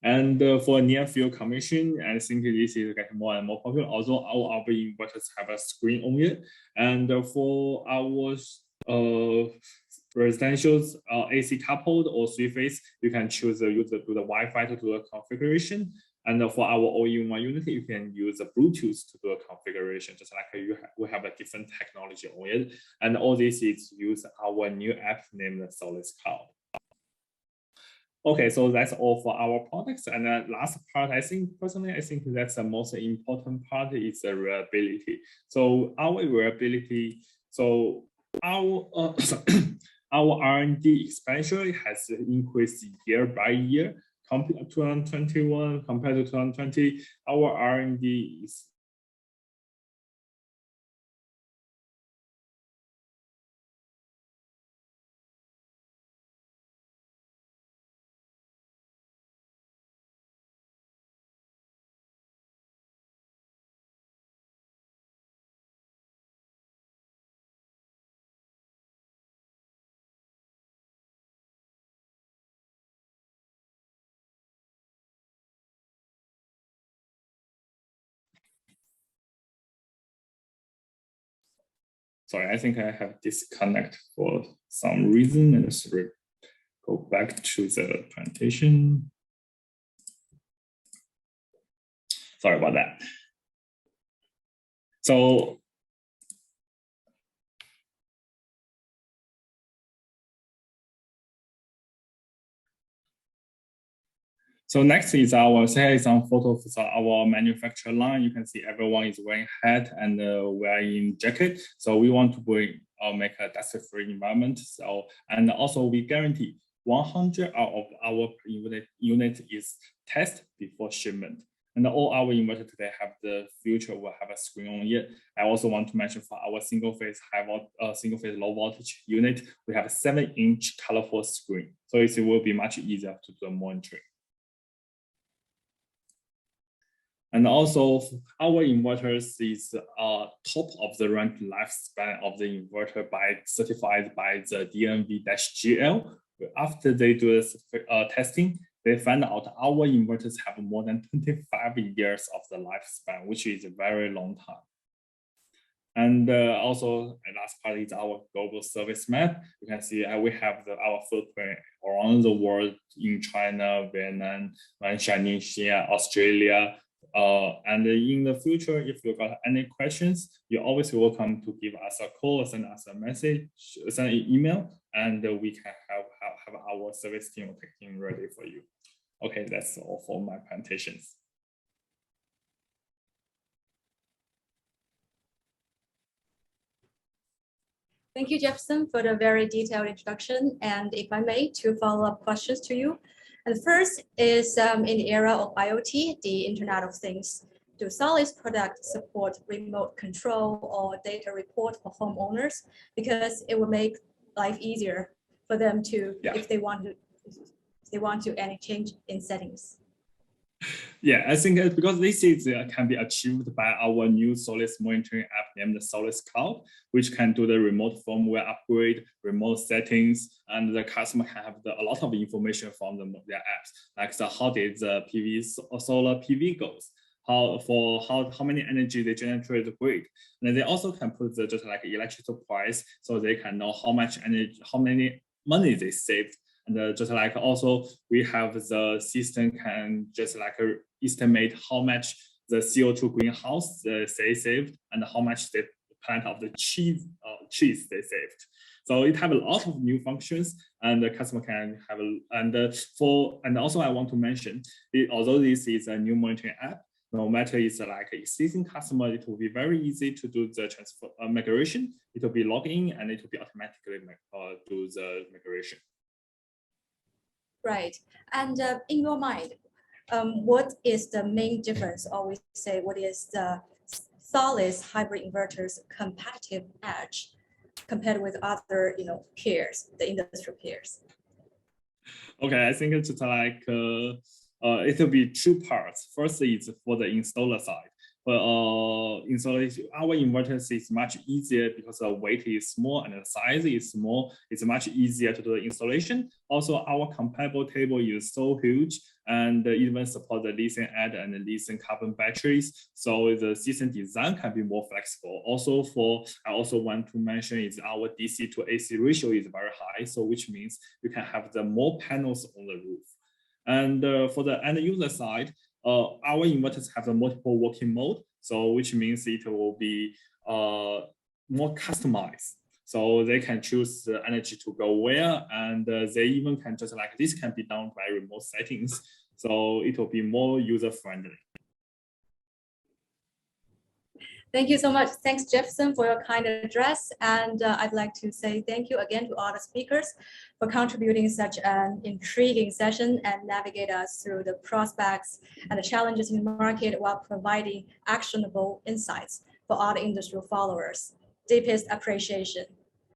And for near field commission, I think this is getting more and more popular. Although our inverters have a screen on it, and for our residentials AC coupled or 3-phase, you can choose to use the Wi-Fi to do a configuration. And for our all-in-one unit, you can use the Bluetooth to do a configuration, just like we have a different technology on it. And all this is use our new app named Solis Cloud. Okay, so that's all for our products. And the last part, I think that's the most important part is the reliability. So our reliability, so our our R&D expenditure has increased year by year. Compared to 2021, compared to 2020, our R&D is sorry, I think I have disconnect for some reason, and go back to the presentation. Sorry about that. So next is here is some photos of our manufacturer line. You can see everyone is wearing hat and wearing jacket. So we want to make a dust-free environment. So, and also we guarantee 100 of our unit is tested before shipment. And all our inverters today have the future will have a screen on it. I also want to mention for our single-phase single-phase low voltage unit, we have a 7-inch colorful screen. So it will be much easier to do monitoring. And also our inverters is top of the rank lifespan of the inverter certified by the DNV-GL. After they do the testing, they find out our inverters have more than 25 years of the lifespan, which is a very long time. And also, the last part is our global service map. You can see we have our footprint around the world in China, Vietnam, Indonesia, Australia. And in the future, if you got any questions, you're always welcome to give us a call, or send us a message, send an email, and we can have our service team taking ready for you. Okay, that's all for my presentations. Thank you, Jefferson, for the very detailed introduction. And if I may, 2 follow-up questions to you. And the first is in the era of IoT, the Internet of Things. Do Solid's products support remote control or data report for homeowners? Because it will make life easier for them to, if they want to any change in settings. Yeah, I think because this is can be achieved by our new Solid monitoring app named Solid Cloud, which can do the remote firmware upgrade, remote settings, and the customer can have a lot of information from their apps, like how did the solar PV goes, how many energy they generate the grid, and then they also can put the just like electricity price, so they can know how much energy, how many money they saved. And just like also we have the system can just like estimate how much the CO2 greenhouse they saved and how much the plant of the cheese they saved. So it have a lot of new functions, and the customer can have and also I want to mention, although this is a new monitoring app, no matter it's like existing customer, it will be very easy to do the transfer migration. It will be logged in and it will be automatically do the migration. Right. And in your mind, what is the main difference, or we say, what is the Solid's hybrid inverters competitive edge compared with other, peers, the industry peers? Okay, I think it's like it will be 2 parts. First is for the installer side. But installation, our inverters is much easier because the weight is small and the size is small. It's much easier to do the installation. Also, our compatible table is so huge and even support the lithium add and the lithium carbon batteries. So the system design can be more flexible. Also, I also want to mention is our DC to AC ratio is very high. So which means you can have the more panels on the roof. And for the end user side, our inverters have a multiple working mode, so which means it will be more customized. So they can choose the energy to go where, and they even can just like this can be done by remote settings. So it will be more user friendly. Thank you so much. Thanks, Jefferson, for your kind address. And I'd like to say thank you again to all the speakers for contributing such an intriguing session and navigate us through the prospects and the challenges in the market while providing actionable insights for all the industrial followers. Deepest appreciation.